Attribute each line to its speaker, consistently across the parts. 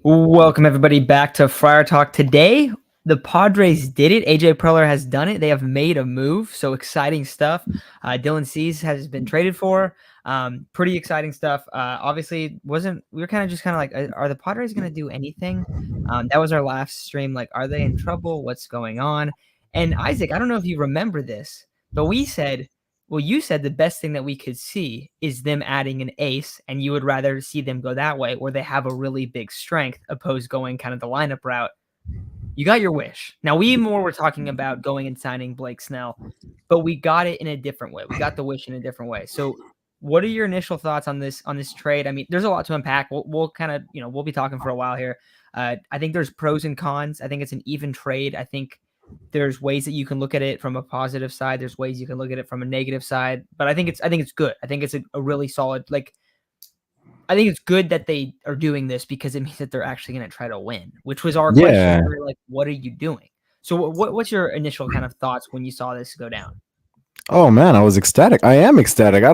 Speaker 1: Welcome everybody back to Friar Talk. Today, the Padres did it. AJ Preller has done it. They have made a move. So exciting stuff. Dylan Cease has been traded for. Pretty exciting stuff. Obviously, we were kind of like, are the Padres going to do anything? That was our last stream. Like, are they in trouble? What's going on? And Isaac, I don't know if you remember this, but we said, well, you said the best thing that we could see is them adding an ace, and you would rather see them go that way, or they have a really big strength, opposed going kind of the lineup route. You got your wish. Now, we more were talking about going and signing Blake Snell, but we got it in a different way. We got the wish in a different way. So, what are your initial thoughts on this trade? I mean, there's a lot to unpack. We'll kind of we'll be talking for a while here. I think there's pros and cons. I think it's an even trade. I think there's ways that you can look at it from a positive side. There's ways you can look at it from a negative side. But I think it's good. I think it's a really solid. Like, I think it's good that they are doing this because it means that they're actually going to try to win, which was our question. We were like, what are you doing? So what's your initial kind of thoughts when you saw this go down?
Speaker 2: Oh man, I was ecstatic. I am ecstatic. I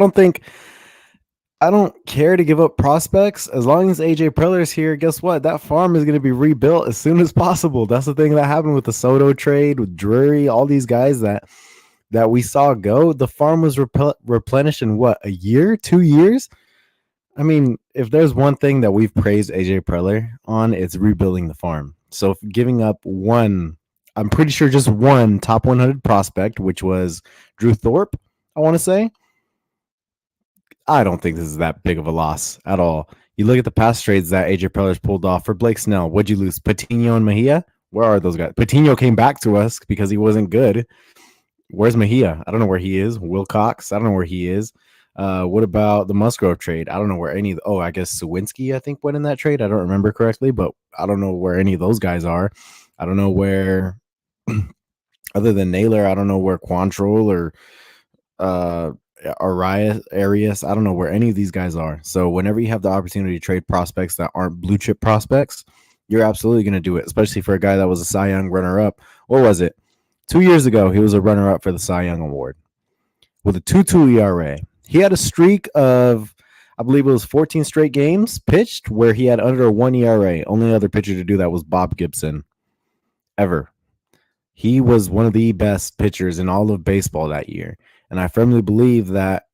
Speaker 2: don't care to give up prospects as long as AJ Preller is here. Guess what? That farm is going to be rebuilt as soon as possible. That's the thing that happened with the Soto trade, with Drury, all these guys that we saw go. The farm was replenished in what, a year, 2 years? I mean, if there's one thing that we've praised AJ Preller on, it's rebuilding the farm. So giving up one, I'm pretty sure just one top 100 prospect, which was Drew Thorpe, I want to say. I don't think this is that big of a loss at all. You look at the past trades that AJ Preller's pulled off for Blake Snell. What'd you lose? Patino and Mejia? Where are those guys? Patino came back to us because he wasn't good. Where's Mejia? I don't know where he is. Wilcox? I don't know where he is. What about the Musgrove trade? I don't know where any. I guess Sawinski, I think, went in that trade. I don't remember correctly, but I don't know where any of those guys are. I don't know where, other than Naylor, I don't know where Quantrill or Arias, I don't know where any of these guys are. So whenever you have the opportunity to trade prospects that aren't blue chip prospects, you're absolutely going to do it, especially for a guy that was a Cy Young runner-up. What was it? 2 years ago, he was a runner-up for the Cy Young Award with a 2.2 ERA. He had a streak of, I believe it was 14 straight games pitched where he had under a 1 ERA. Only other pitcher to do that was Bob Gibson ever. He was one of the best pitchers in all of baseball that year. And I firmly believe that,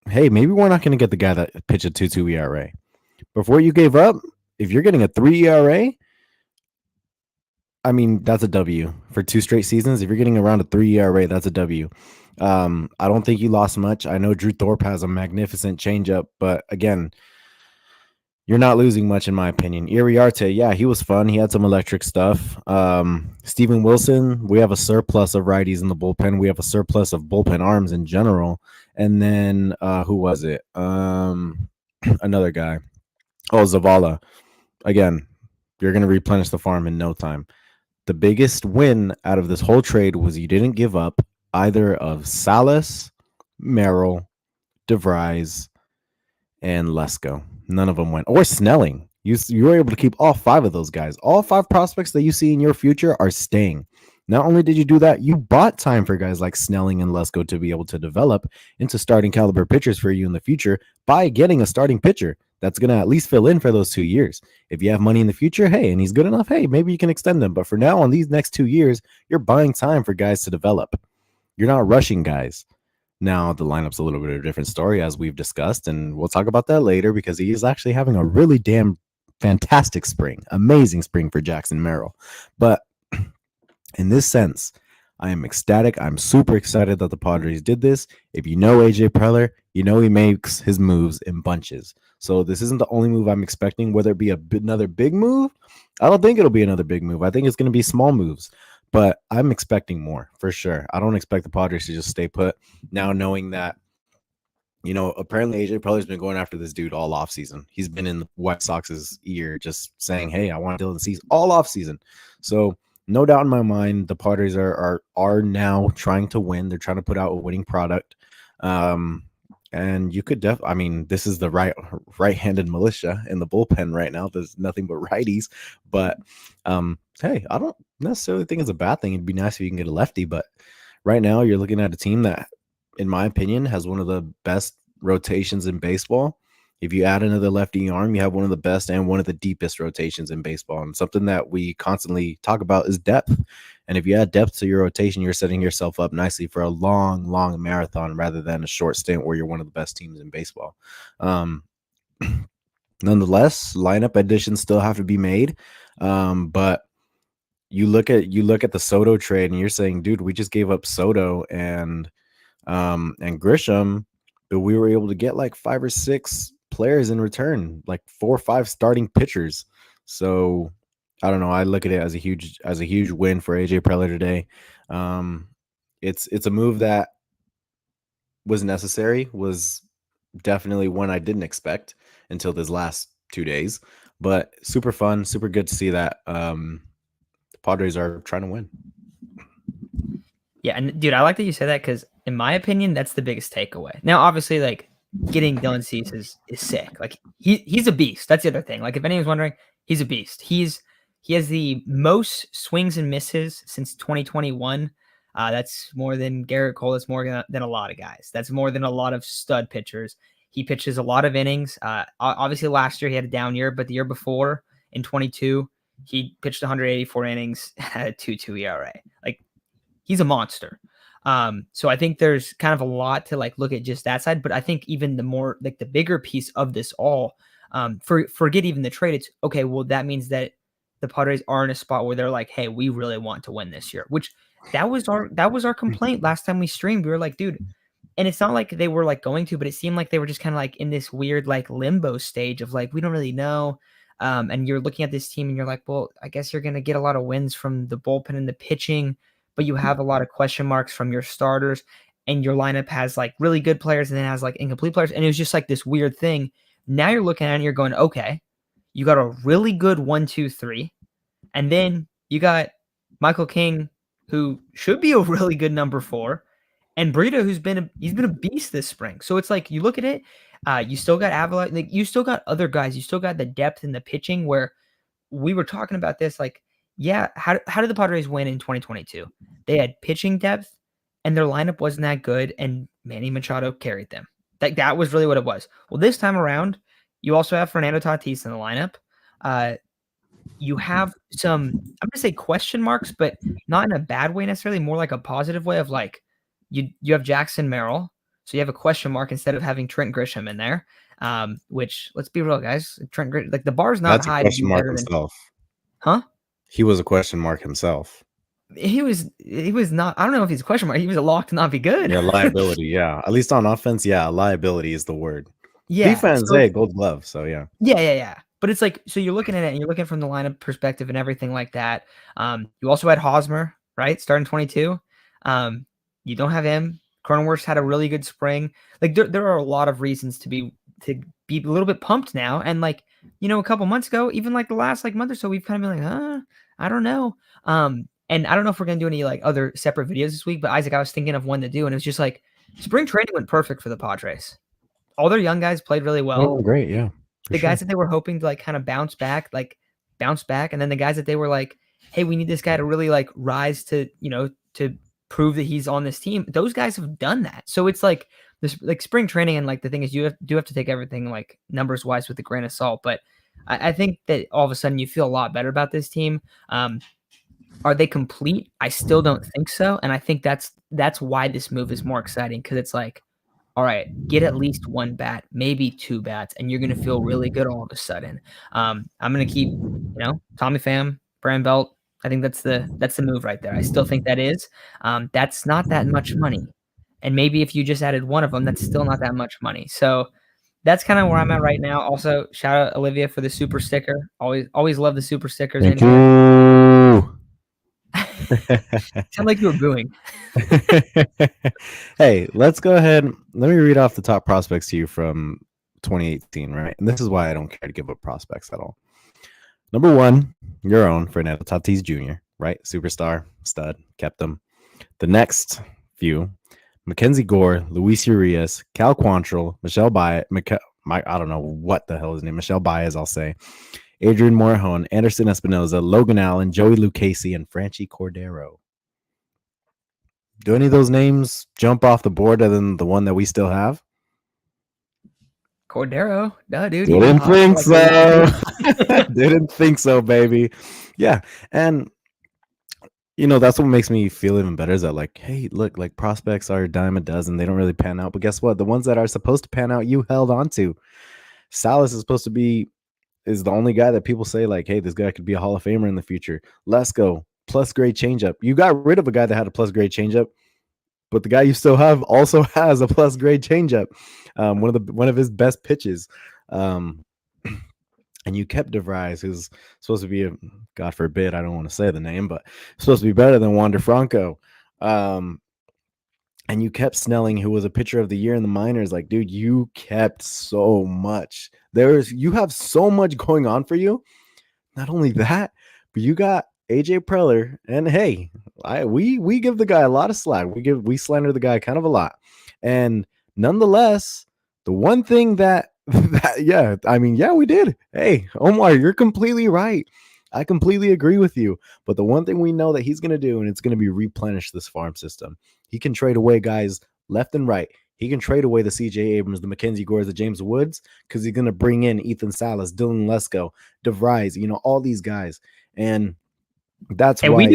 Speaker 2: hey, maybe we're not going to get the guy that pitched a 2.2 ERA. But for what you gave up, if you're getting a 3 ERA, I mean, that's a W for 2 straight seasons. If you're getting around a 3 ERA, that's a W. I don't think you lost much. I know Drew Thorpe has a magnificent changeup, but again, you're not losing much, in my opinion. Iriarte, yeah, he was fun. He had some electric stuff. Steven Wilson, we have a surplus of righties in the bullpen. We have a surplus of bullpen arms in general. And then who was it? Another guy. Oh, Zavala. Again, you're going to replenish the farm in no time. The biggest win out of this whole trade was you didn't give up either of Salas, Merrill, DeVries, and Lesko. None of them went. Or Snelling. You were able to keep all 5 of those guys. All 5 prospects that you see in your future are staying. Not only did you do that, you bought time for guys like Snelling and Lesko to be able to develop into starting caliber pitchers for you in the future by getting a starting pitcher that's going to at least fill in for those 2 years. If you have money in the future, hey, and he's good enough, hey, maybe you can extend them. But for now, on these next 2 years, you're buying time for guys to develop. You're not rushing guys. Now, the lineup's a little bit of a different story, as we've discussed, and we'll talk about that later because he is actually having a really damn fantastic spring, amazing spring for Jackson Merrill. But in this sense, I am ecstatic. I'm super excited that the Padres did this. If you know AJ Preller, you know he makes his moves in bunches. So this isn't the only move I'm expecting, whether it be another big move. I don't think it'll be another big move. I think it's going to be small moves. But I'm expecting more, for sure. I don't expect the Padres to just stay put. Now, knowing that, apparently AJ Preller's been going after this dude all offseason. He's been in the White Sox's ear just saying, hey, I want Dylan Cease all offseason. So, no doubt in my mind, the Padres are now trying to win. They're trying to put out a winning product. And you could this is the right-handed militia in the bullpen right now. There's nothing but righties. But hey, I don't necessarily think it's a bad thing. It'd be nice if you can get a lefty, but right now you're looking at a team that, in my opinion, has one of the best rotations in baseball. If you add another lefty arm, you have one of the best and one of the deepest rotations in baseball. And something that we constantly talk about is depth. And if you add depth to your rotation, you're setting yourself up nicely for a long, long marathon rather than a short stint where you're one of the best teams in baseball. Um, Nonetheless, lineup additions still have to be made. But you look at the Soto trade and you're saying, dude, we just gave up Soto and Grisham, but we were able to get like 5 or 6 players in return, like 4 or 5 starting pitchers. So I don't know. I look at it as a huge win for AJ Preller today. It's a move that was necessary, was definitely one I didn't expect until this last 2 days, but super fun, super good to see that the Padres are trying to win.
Speaker 1: Yeah, and dude, I like that you said that because, in my opinion, that's the biggest takeaway. Now, obviously, like getting Dylan Cease is sick. Like he's a beast. That's the other thing. Like if anyone's wondering, he's a beast. He has the most swings and misses since 2021. That's more than Garrett Cole. That's more than a lot of guys. That's more than a lot of stud pitchers. He pitches a lot of innings. Obviously, last year he had a down year, but the year before in 22, he pitched 184 innings at a 2.2 ERA. Like he's a monster. So I think there's kind of a lot to like look at just that side, but I think even the more like the bigger piece of this all, forget even the trade. It's okay. Well, that means that the Padres are in a spot where they're like, hey, we really want to win this year. Which that was our complaint last time we streamed. We were like, dude, and it's not like they were like going to, but it seemed like they were just kind of like in this weird like limbo stage of like we don't really know. And you're looking at this team and you're like, well, I guess you're gonna get a lot of wins from the bullpen and the pitching, but you have a lot of question marks from your starters, and your lineup has like really good players and then has like incomplete players. And it was just like this weird thing. Now you're looking at it and you're going, okay, you got a really good 1-2-3. And then you got Michael King, who should be a really good number 4, and Brito, he's been a beast this spring. So it's like you look at it, you still got Avila, like you still got other guys, you still got the depth in the pitching where we were talking about this, like, yeah, how did the Padres win in 2022? They had pitching depth, and their lineup wasn't that good, and Manny Machado carried them. Like that was really what it was. Well, this time around, you also have Fernando Tatis in the lineup. You have some, I'm gonna say question marks, but not in a bad way necessarily, more like a positive way of like you have Jackson Merrill, so you have a question mark instead of having Trent Grisham in there. Which let's be real, guys, like the bar's not
Speaker 2: That's a
Speaker 1: high to
Speaker 2: question
Speaker 1: be
Speaker 2: mark
Speaker 1: better than,
Speaker 2: himself.
Speaker 1: huh?
Speaker 2: He was a question mark himself.
Speaker 1: He was not. I don't know if he's a question mark. He was a lock to not be good.
Speaker 2: Yeah, liability. Yeah, at least on offense, yeah, liability is the word.
Speaker 1: Yeah.
Speaker 2: Defense,
Speaker 1: So
Speaker 2: hey, Gold Glove. So yeah,
Speaker 1: yeah. But it's like, so you're looking at it and you're looking from the lineup perspective and everything like that. You also had Hosmer, right? Starting 22. You don't have him. Cronenworth's had a really good spring. Like there are a lot of reasons to be a little bit pumped now. And like, a couple months ago, even like the last like month or so, we've kind of been like, I don't know. And I don't know if we're gonna do any like other separate videos this week, but Isaac, I was thinking of one to do, and it was just like spring training went perfect for the Padres. All their young guys played really well.
Speaker 2: oh great, yeah, for
Speaker 1: The
Speaker 2: sure.
Speaker 1: guys that they were hoping to like kind of bounce back, and then the guys that they were like, hey, we need this guy to really like rise to, to prove that he's on this team. Those guys have done that. So it's like this like spring training, and like the thing is do have to take everything like numbers wise with a grain of salt. But I think that all of a sudden you feel a lot better about this team. Are they complete? I still don't think so. And I think that's why this move is more exciting, because it's like, all right, get at least 1 bat, maybe 2 bats, and you're gonna feel really good all of a sudden. I'm gonna keep, Tommy Pham, Brand Belt. I think that's the move right there. I still think that is. That's not that much money. And maybe if you just added one of them, that's still not that much money. So that's kind of where I'm at right now. Also, shout out Olivia for the super sticker. Always love the super stickers in
Speaker 2: Thank
Speaker 1: here.
Speaker 2: you.
Speaker 1: Sound like you were booing.
Speaker 2: Hey, let's go ahead. Let me read off the top prospects to you from 2018, right? And this is why I don't care to give up prospects at all. Number 1, your own Fernando Tatis Jr., right? Superstar, stud, kept him. The next few, Mackenzie Gore, Luis Urias, Cal Quantrill, Michelle Baez, I don't know what the hell his name, Michelle Baez, I'll say, Adrian Morejon, Anderson Espinoza, Logan Allen, Joey Lucchesi, and Franchi Cordero. Do any of those names jump off the board other than the one that we still have?
Speaker 1: Cordero, no, dude, he's been
Speaker 2: Didn't
Speaker 1: hot for
Speaker 2: think
Speaker 1: like a week
Speaker 2: so.
Speaker 1: too.
Speaker 2: Didn't think so, baby. Yeah. And that's what makes me feel even better is that, like, hey, look, like, prospects are a dime a dozen. They don't really pan out. But guess what? The ones that are supposed to pan out, you held on to. Salas is the only guy that people say, like, hey, this guy could be a Hall of Famer in the future. Let's go. Plus grade changeup. You got rid of a guy that had a plus grade changeup, but the guy you still have also has a plus grade changeup. One of his best pitches. Um, and you kept DeVries, who's supposed to be God forbid, I don't want to say the name, but supposed to be better than Wander Franco. And you kept Snelling, who was a pitcher of the year in the minors. Like, dude, you kept so much. You have so much going on for you. Not only that, but you got AJ Preller, and hey, we give the guy a lot of slack. We slander the guy kind of a lot, and nonetheless, the one thing that we did. Hey, Omar, you're completely right. I completely agree with you. But the one thing we know that he's going to do, and it's going to be replenish this farm system. He can trade away guys left and right. He can trade away the CJ Abrams, the Mackenzie Gores, the James Woods, because he's going to bring in Ethan Salas, Dylan Lesko, DeVries, all these guys. And that's
Speaker 1: And
Speaker 2: why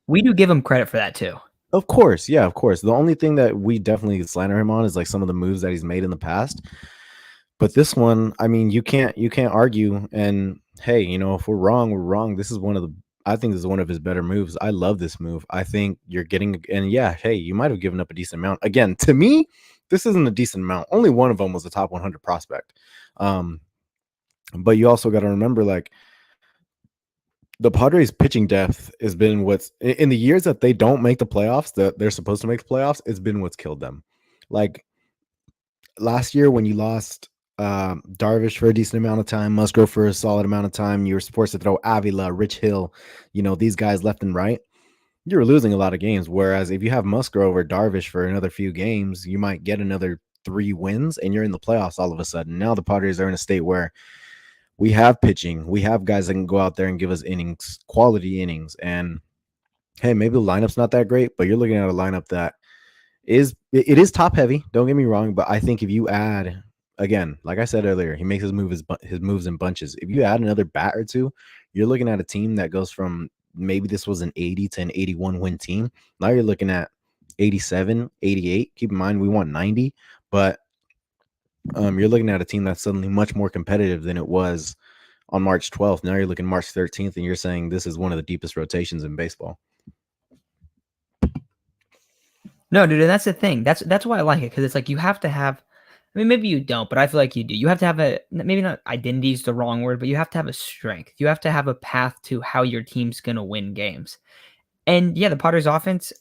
Speaker 1: we do give him credit for that too.
Speaker 2: Of course. Yeah, of course. The only thing that we definitely slander him on is like some of the moves that he's made in the past. But this one, I mean, you can't argue. And hey, if we're wrong, we're wrong. I think this is one of his better moves. I love this move. I think you're getting, and yeah, hey, you might have given up a decent amount. Again, to me, this isn't a decent amount. Only one of them was a top 100 prospect. But you also got to remember, like, the Padres pitching depth has been what's in the years that they don't make the playoffs, that they're supposed to make the playoffs, it's been what's killed them. Like last year when you lost Darvish for a decent amount of time, Musgrove for a solid amount of time, you were forced to throw Avila, Rich Hill, these guys left and right. You were losing a lot of games. Whereas if you have Musgrove or Darvish for another few games, you might get another 3 wins and you're in the playoffs all of a sudden. Now the Padres are in a state where we have pitching. We have guys that can go out there and give us innings, quality innings. And hey, maybe the lineup's not that great, but you're looking at a lineup that is top heavy. Don't get me wrong, but I think if you add, again, like I said earlier, he makes his moves in bunches. If you add another bat or two, you're looking at a team that goes from maybe this was an 80 to an 81 win team. Now you're looking at 87, 88. Keep in mind we want 90, but you're looking at a team that's suddenly much more competitive than it was on March 12th. Now you're looking March 13th, and you're saying this is one of the deepest rotations in baseball.
Speaker 1: No, dude, and that's the thing. That's why I like it, because it's like you have to have. I mean, maybe you don't, but I feel like you do. You have to have maybe not identity is the wrong word, but you have to have a strength. You have to have a path to how your team's gonna win games. And yeah, the Padres offense,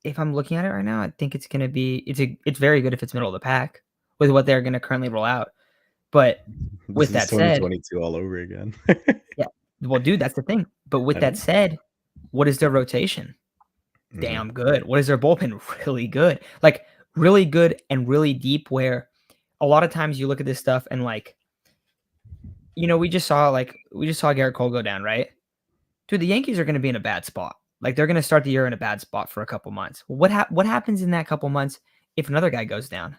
Speaker 1: if I'm looking at it right now, I think it's gonna be it's very good if it's middle of the pack with what they're gonna currently roll out. But with that said,
Speaker 2: 2022 all over again.
Speaker 1: yeah, well, dude, that's the thing. But with that said, what is their rotation? Damn good. What is their bullpen? Really good. Like really good and really deep, where a lot of times you look at this stuff and like, we just saw Garrett Cole go down, right? Dude, the Yankees are going to be in a bad spot. Like they're going to start the year in a bad spot for a couple months. What happens in that couple months if another guy goes down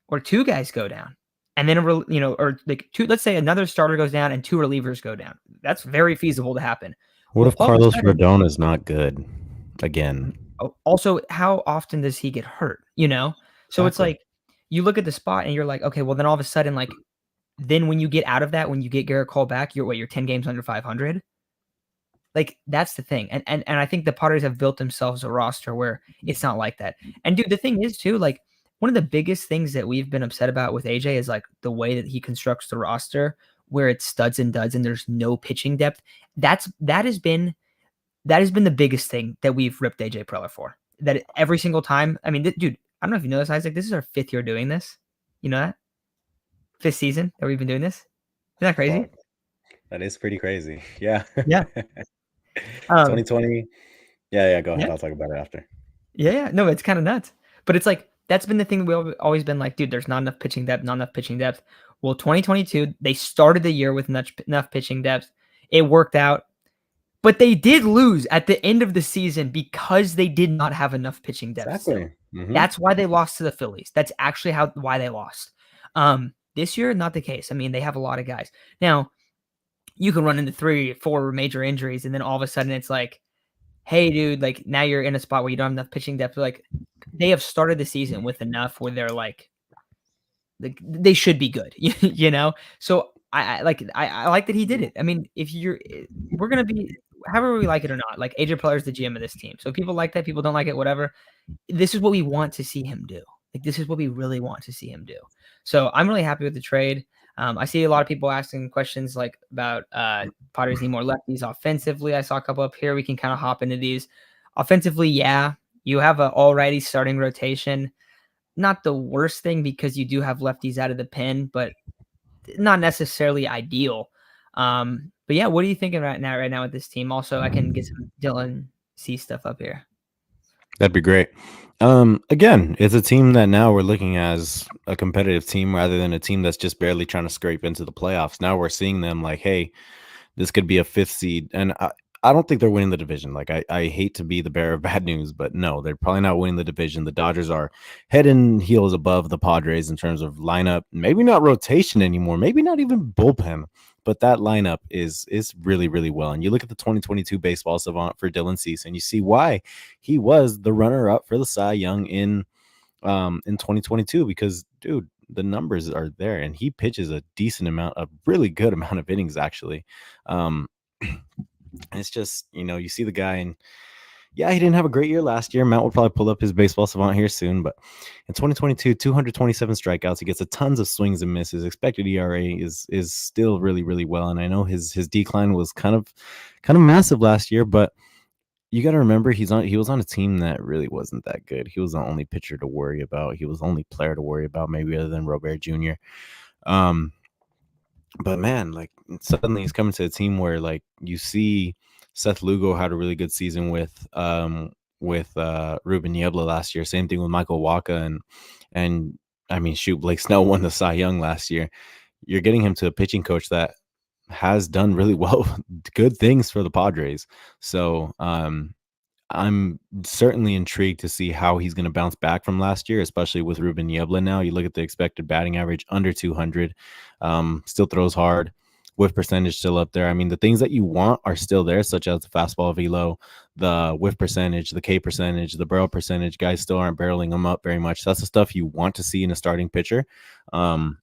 Speaker 1: or 2 guys go down? And then, or like 2, let's say another starter goes down and 2 relievers go down. That's very feasible to happen.
Speaker 2: What if Carlos Rodon is not good again?
Speaker 1: Also, how often does he get hurt? So it's like you look at the spot and you're like, okay, well then all of a sudden, like, then when you get out of that, when you get Garrett Cole back, you're 10 games under 500. Like that's the thing, and I think the Padres have built themselves a roster where it's not like that. And dude, the thing is too, like one of the biggest things that we've been upset about with AJ is like the way that he constructs the roster, where it's studs and duds and there's no pitching depth. That has been the biggest thing that we've ripped AJ Preller for. That every single time. I mean, dude, I don't know if you know this, Isaac. This is our 5th year doing this. You know that? 5th season that we've been doing this. Isn't that crazy?
Speaker 2: Well, that is pretty crazy. Yeah.
Speaker 1: Yeah.
Speaker 2: 2020. Yeah. Go ahead.
Speaker 1: Yeah.
Speaker 2: I'll talk about it after.
Speaker 1: Yeah. No, it's kind of nuts. But it's like, that's been the thing that we've always been like, dude, there's not enough pitching depth, Well, 2022, they started the year with enough pitching depth. It worked out. But they did lose at the end of the season because they did not have enough pitching depth.
Speaker 2: Exactly. Mm-hmm.
Speaker 1: That's why they lost to the Phillies. That's actually why they lost. This year, not the case. I mean, they have a lot of guys. Now, you can run into 3 or 4 major injuries, and then all of a sudden it's like, hey, dude, like now you're in a spot where you don't have enough pitching depth. Like they have started the season with enough where they're like they should be good, you know? So I like that he did it. I mean, if you're we're gonna be however we like it or not, like AJ Preller is the GM of this team. So people like that, people don't like it, whatever. This is what we want to see him do. Like this is what we really want to see him do. So I'm really happy with the trade. I see a lot of people asking questions like about Padres need more lefties offensively. I saw a couple up here. We can kind of hop into these. Offensively, yeah, you have an already starting rotation. Not the worst thing because you do have lefties out of the pen, but not necessarily ideal. But yeah, what are you thinking right now with this team? Also, I can get some Dylan C stuff up here.
Speaker 2: That'd be great. Again, it's a team that now we're looking as a competitive team rather than a team that's just barely trying to scrape into the playoffs. Now we're seeing them like, hey, this could be a 5th seed. And I don't think they're winning the division. Like, I hate to be the bearer of bad news, but no, they're probably not winning the division. The Dodgers are head and heels above the Padres in terms of lineup. Maybe not rotation anymore. Maybe not even bullpen. But that lineup is really, really well. And you look at the 2022 baseball savant for Dylan Cease, and you see why he was the runner-up for the Cy Young in 2022. Because, dude, the numbers are there, and he pitches a decent amount, a really good amount of innings, actually. It's just, you see the guy, and yeah, he didn't have a great year last year. Matt will probably pull up his baseball savant here soon, but in 2022, 227 strikeouts. He gets a tons of swings and misses. Expected ERA is still really, really well. And I know his decline was kind of massive last year, but you got to remember he was on a team that really wasn't that good. He was the only pitcher to worry about. He was the only player to worry about, maybe other than Robert Jr. But man, like suddenly he's coming to a team where like you see Seth Lugo had a really good season with Ruben Niebla last year. Same thing with Michael Wacha and I mean, shoot, Blake Snell won the Cy Young last year. You're getting him to a pitching coach that has done really well, good things for the Padres. So I'm certainly intrigued to see how he's going to bounce back from last year, especially with Ruben Niebla now. You look at the expected batting average, under 200, still throws hard, whiff percentage still up there. I mean, the things that you want are still there, such as the fastball velo, the whiff percentage, the K percentage, the barrel percentage. Guys still aren't barreling them up very much. That's the stuff you want to see in a starting pitcher. And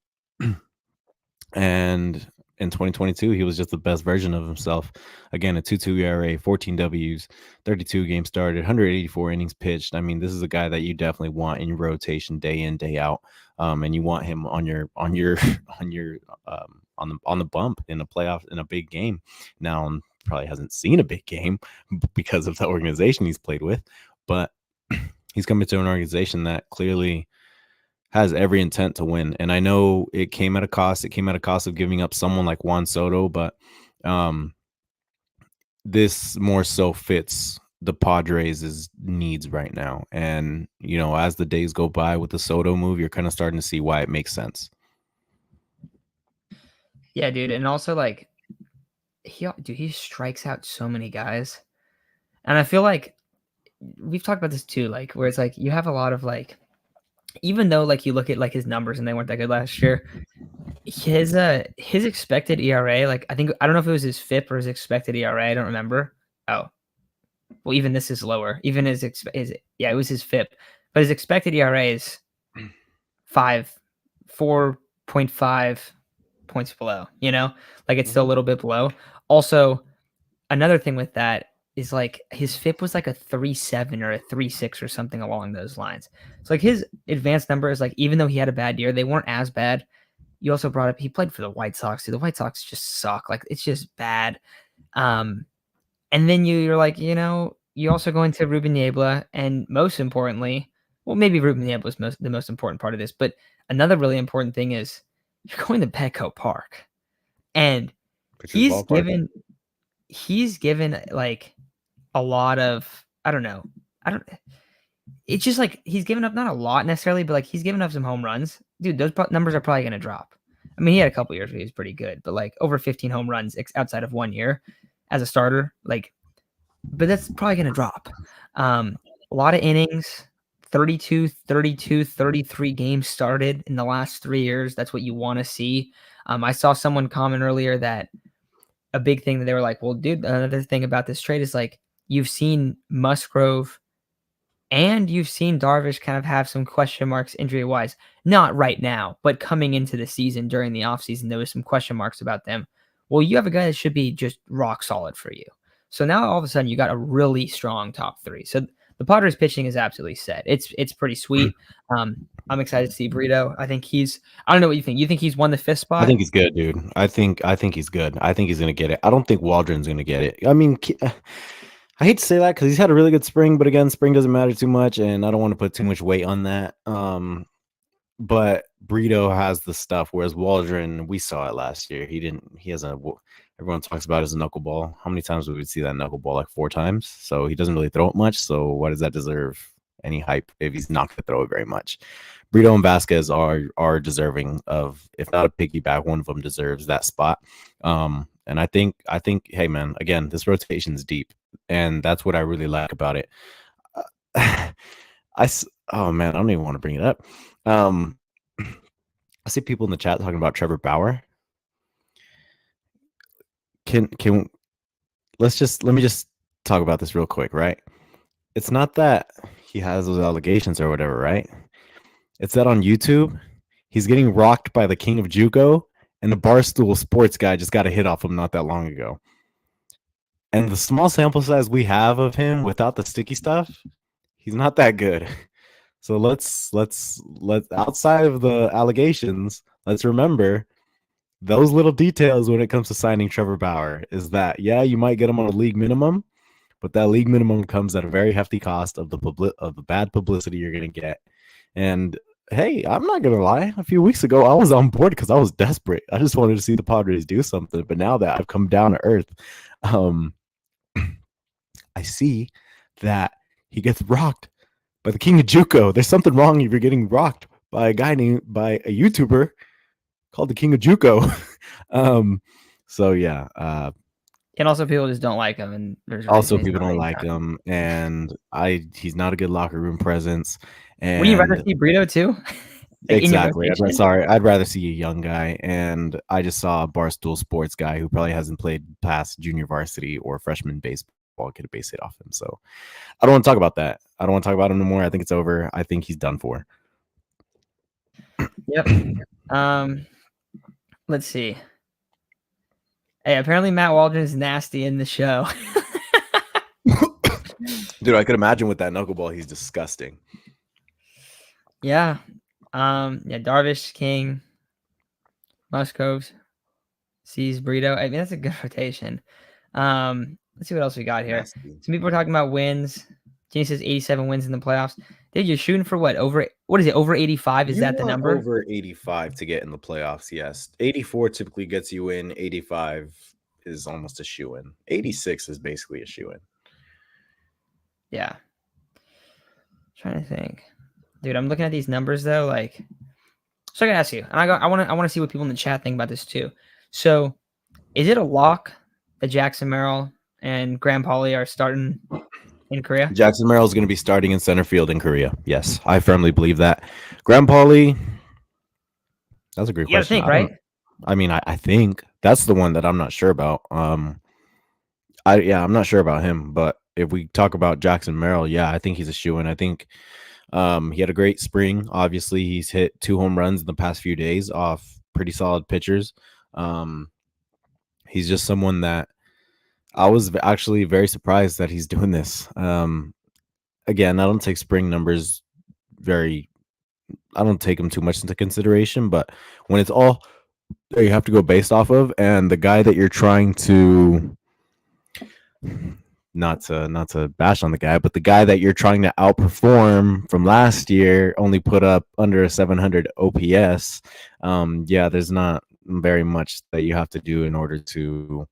Speaker 2: in 2022, he was just the best version of himself. Again, a 2.2 ERA, 14 Ws, 32 games started, 184 innings pitched. I mean, this is a guy that you definitely want in your rotation day in, day out. And you want him on the bump in a playoff, in a big game. Now, probably hasn't seen a big game because of the organization he's played with, but he's coming to an organization that clearly has every intent to win. And I know it came at a cost. It came at a cost of giving up someone like Juan Soto, but this more so fits the Padres' needs right now. And, as the days go by with the Soto move, you're kind of starting to see why it makes sense.
Speaker 1: Yeah, dude. And also, like, he strikes out so many guys. And I feel like we've talked about this too, like, where it's like you have a lot of, like, even though, like, you look at, like, his numbers and they weren't that good last year, his expected ERA, like, I don't know if it was his FIP or his expected ERA. I don't remember. Oh, well, even this is lower. Even it was his FIP, but his expected ERA is 4.5 points below, like it's still a little bit below. Also, another thing with that is like his FIP was like a 3.7 or a 3.6 or something along those lines. So like his advanced numbers, like even though he had a bad year, they weren't as bad. You also brought up he played for the White Sox. Dude, the White Sox just suck. Like it's just bad. And then you're like, you also go into Ruben Niebla, and most importantly, well, maybe Ruben Niebla is the most important part of this, but another really important thing is you're going to Petco Park, and he's given like a lot of, it's just like he's given up not a lot necessarily, but like he's given up some home runs. Dude, those numbers are probably going to drop. I mean, he had a couple years where he was pretty good, but like over 15 home runs outside of 1 year as a starter, like, but that's probably going to drop. A lot of innings, 32, 32, 33 games started in the last 3 years. That's what you want to see. I saw someone comment earlier that a big thing that they were like, well, dude, another thing about this trade is like you've seen Musgrove and you've seen Darvish kind of have some question marks injury wise. Not right now, but coming into the season during the offseason, there was some question marks about them. Well, you have a guy that should be just rock solid for you. So now all of a sudden you got a really strong top three. So the Padres pitching is absolutely set. It's pretty sweet. I'm excited to see Brito. I don't know what you think. You think he's won the fifth spot?
Speaker 2: I think he's good, dude. I think he's good. I think he's gonna get it. I don't think Waldron's gonna get it. I mean, I hate to say that because he's had a really good spring, but again, spring doesn't matter too much, and I don't want to put too much weight on that. But Brito has the stuff, whereas Waldron, we saw it last year. He has everyone talks about his knuckleball. How many times would we see that knuckleball? Like 4 times. So he doesn't really throw it much. So why does that deserve any hype if he's not going to throw it very much? Brito and Vasquez are deserving of, if not a piggyback, one of them deserves that spot. And I think, hey man, again, this rotation's deep, and that's what I really like about it. Oh man, I don't even want to bring it up. I see people in the chat talking about Trevor Bauer. Let me just talk about this real quick, right? It's not that he has those allegations or whatever, right? It's that on YouTube, he's getting rocked by the king of JUCO, and the Barstool Sports guy just got a hit off him not that long ago. And the small sample size we have of him without the sticky stuff, he's not that good. So let's outside of the allegations, let's remember those little details when it comes to signing Trevor Bauer is that, yeah, you might get him on a league minimum, but that league minimum comes at a very hefty cost of the bad publicity you're going to get. And hey, I'm not going to lie. A few weeks ago, I was on board because I was desperate. I just wanted to see the Padres do something. But now that I've come down to earth, I see that he gets rocked by the king of JUCO. There's something wrong if you're getting rocked by a YouTuber called the king of JUCO. So yeah.
Speaker 1: And also people just don't like him, and there's
Speaker 2: also people don't like him, and he's not a good locker room presence. And
Speaker 1: would you rather see Brito too?
Speaker 2: Like exactly. I'd rather see a young guy, and I just saw a Barstool Sports guy who probably hasn't played past junior varsity or freshman baseball get a base hit off him. So I don't want to talk about that. I don't want to talk about him no more. I think it's over. I think he's done for.
Speaker 1: Yep. Let's see. Hey, apparently Matt Waldron is nasty in the show.
Speaker 2: Dude, I could imagine with that knuckleball, he's disgusting.
Speaker 1: Yeah. Darvish, King, Musgrove, C's, Brito. I mean, that's a good rotation. Let's see what else we got here. Nasty. Some people are talking about wins. Jenny says 87 wins in the playoffs. Dude, you're shooting for what? What is it? Over 85? Is that the number?
Speaker 2: Over 85 to get in the playoffs, yes. 84 typically gets you in. 85 is almost a shoe-in. 86 is basically a shoe-in.
Speaker 1: Yeah. Trying to think. Dude, I'm looking at these numbers though. Like, so I gotta ask you, and I want to see what people in the chat think about this too. So, is it a lock that Jackson Merrill and Graham Pauley are starting in Korea?
Speaker 2: Jackson Merrill is going to be starting in center field in Korea. Yes, I firmly believe that. Graham Pauley, that's a great question.
Speaker 1: You gotta think, right?
Speaker 2: I mean, I think that's the one that I'm not sure about. I'm not sure about him, but if we talk about Jackson Merrill, yeah, I think he's a shoo-in. I think he had a great spring. Obviously, he's hit 2 home runs in the past few days off pretty solid pitchers. He's just someone that I was actually very surprised that he's doing this. Again, I don't take spring numbers I don't take them too much into consideration, but when it's all you have to go based off of, and the guy that you're trying to not to bash on the guy, but the guy that you're trying to outperform from last year only put up under a 700 OPS. There's not very much that you have to do in order to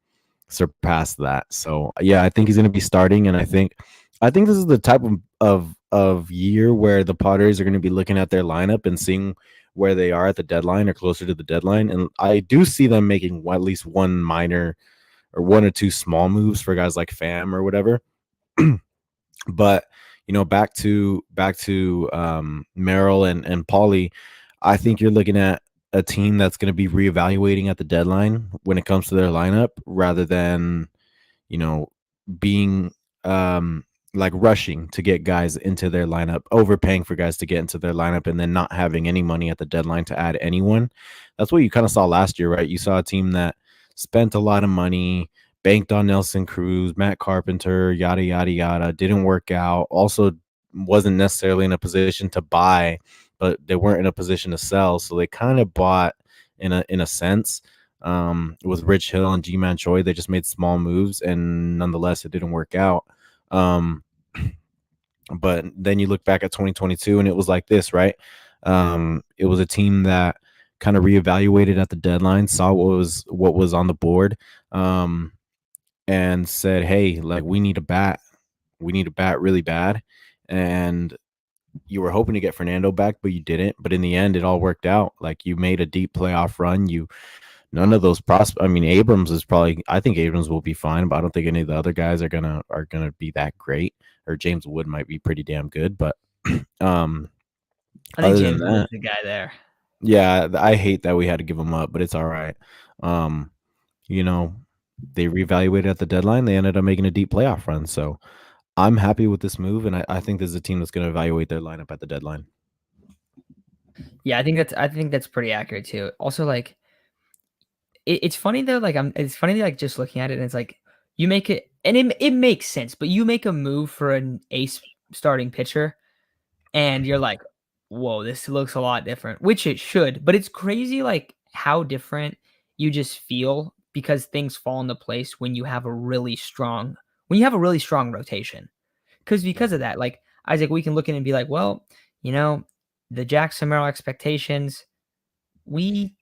Speaker 2: surpass that. So yeah, I think he's going to be starting, and I think this is the type of year where the Padres are going to be looking at their lineup and seeing where they are at the deadline or closer to the deadline. And I do see them making at least one minor or 1 or 2 small moves for guys like Pham or whatever. But back to Merrill and Paulie. I think you're looking at a team that's going to be reevaluating at the deadline when it comes to their lineup, rather than you know being like rushing to get guys into their lineup, overpaying for guys to get into their lineup, and then not having any money at the deadline to add anyone. That's what you kind of saw last year, right? You saw a team that spent a lot of money, banked on Nelson Cruz, Matt Carpenter, yada yada yada, didn't work out. Also wasn't necessarily in a position to buy, but they weren't in a position to sell, so they kind of bought in a sense. With Rich Hill and G-Man Choi, they just made small moves, and nonetheless, it didn't work out. Um, but then you look back at 2022, and it was like this, right? It was a team that kind of reevaluated at the deadline, saw what was on the board, and said, "Hey, like we need a bat really bad." And you were hoping to get Fernando back, but you didn't. But in the end, it all worked out. Like you made a deep playoff run. None of those prospects. I mean, Abrams is probably. I think Abrams will be fine, but I don't think any of the other guys are gonna be that great. Or James Wood might be pretty damn good, but
Speaker 1: I think
Speaker 2: other than
Speaker 1: James Wood's
Speaker 2: that,
Speaker 1: the guy there.
Speaker 2: yeah, I hate that we had to give him up, but it's all right. Um, you know, they reevaluated at the deadline. They ended up making a deep playoff run. So I'm happy with this move, and I think this is a team that's going to evaluate their lineup at the deadline.
Speaker 1: Yeah, I think that's pretty accurate too. Also, like it's funny though. Like it's funny like just looking at it, and it's like you make it, and it makes sense. But you make a move for an ace starting pitcher, and you're like, whoa, this looks a lot different, which it should. But it's crazy, like how different you just feel because things fall into place when you have a really strong rotation. Because of that, like Isaac, we can look in and be like, well, the Jackson Merrill expectations, we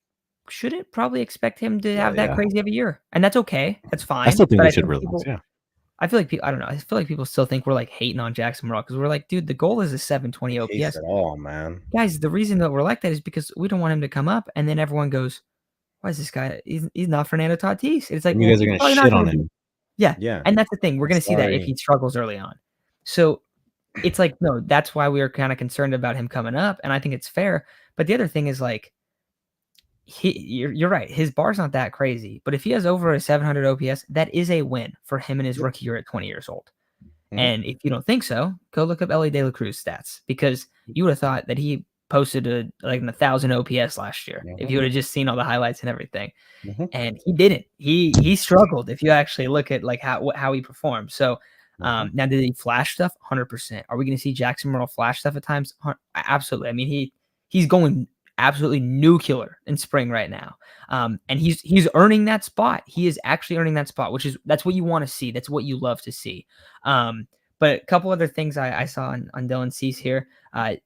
Speaker 1: shouldn't probably expect him to have that
Speaker 2: Yeah,
Speaker 1: crazy of a year, and that's okay. That's
Speaker 2: I
Speaker 1: fine.
Speaker 2: still think
Speaker 1: But
Speaker 2: we
Speaker 1: I
Speaker 2: should
Speaker 1: think
Speaker 2: realize. Yeah,
Speaker 1: I feel like I don't know. I feel like people still think we're like hating on Jackson Merrill because we're like, dude, the goal is a 720
Speaker 2: case
Speaker 1: OPS.
Speaker 2: at all, man.
Speaker 1: Guys, the reason that we're like that is because we don't want him to come up, and then everyone goes, "Why is this guy? He's not Fernando Tatis." It's like,
Speaker 2: And you
Speaker 1: well,
Speaker 2: guys are
Speaker 1: he's
Speaker 2: going to
Speaker 1: probably not
Speaker 2: shit
Speaker 1: going
Speaker 2: on
Speaker 1: to be.
Speaker 2: him.
Speaker 1: Yeah,
Speaker 2: Yeah,
Speaker 1: and that's the thing. We're going to see that if
Speaker 2: sorry.
Speaker 1: he struggles early on. So it's like, no, that's why we were kind of concerned about him coming up, and I think it's fair. But the other thing is like, you're right. His bar's not that crazy, but if he has over a 700 OPS, that is a win for him in his rookie year at 20 years old.
Speaker 2: Mhm.
Speaker 1: And if you don't think so, go look up Ellie De La Cruz stats because you would have thought that he posted an 1,000 OPS last year if
Speaker 2: Mhm.
Speaker 1: you would have just seen all the highlights and everything.
Speaker 2: Mhm.
Speaker 1: And he didn't. He struggled if you actually look at like how he performed. So
Speaker 2: Mhm.
Speaker 1: now did he flash stuff? 100%. Are we going to see Jackson Merrill flash stuff at times? Absolutely. I mean he's going absolutely nuclear in spring right now. And he's earning that spot. He is actually earning that spot, that's what you want to see. That's what you love to see. But a couple other things I saw on Dylan Cease here.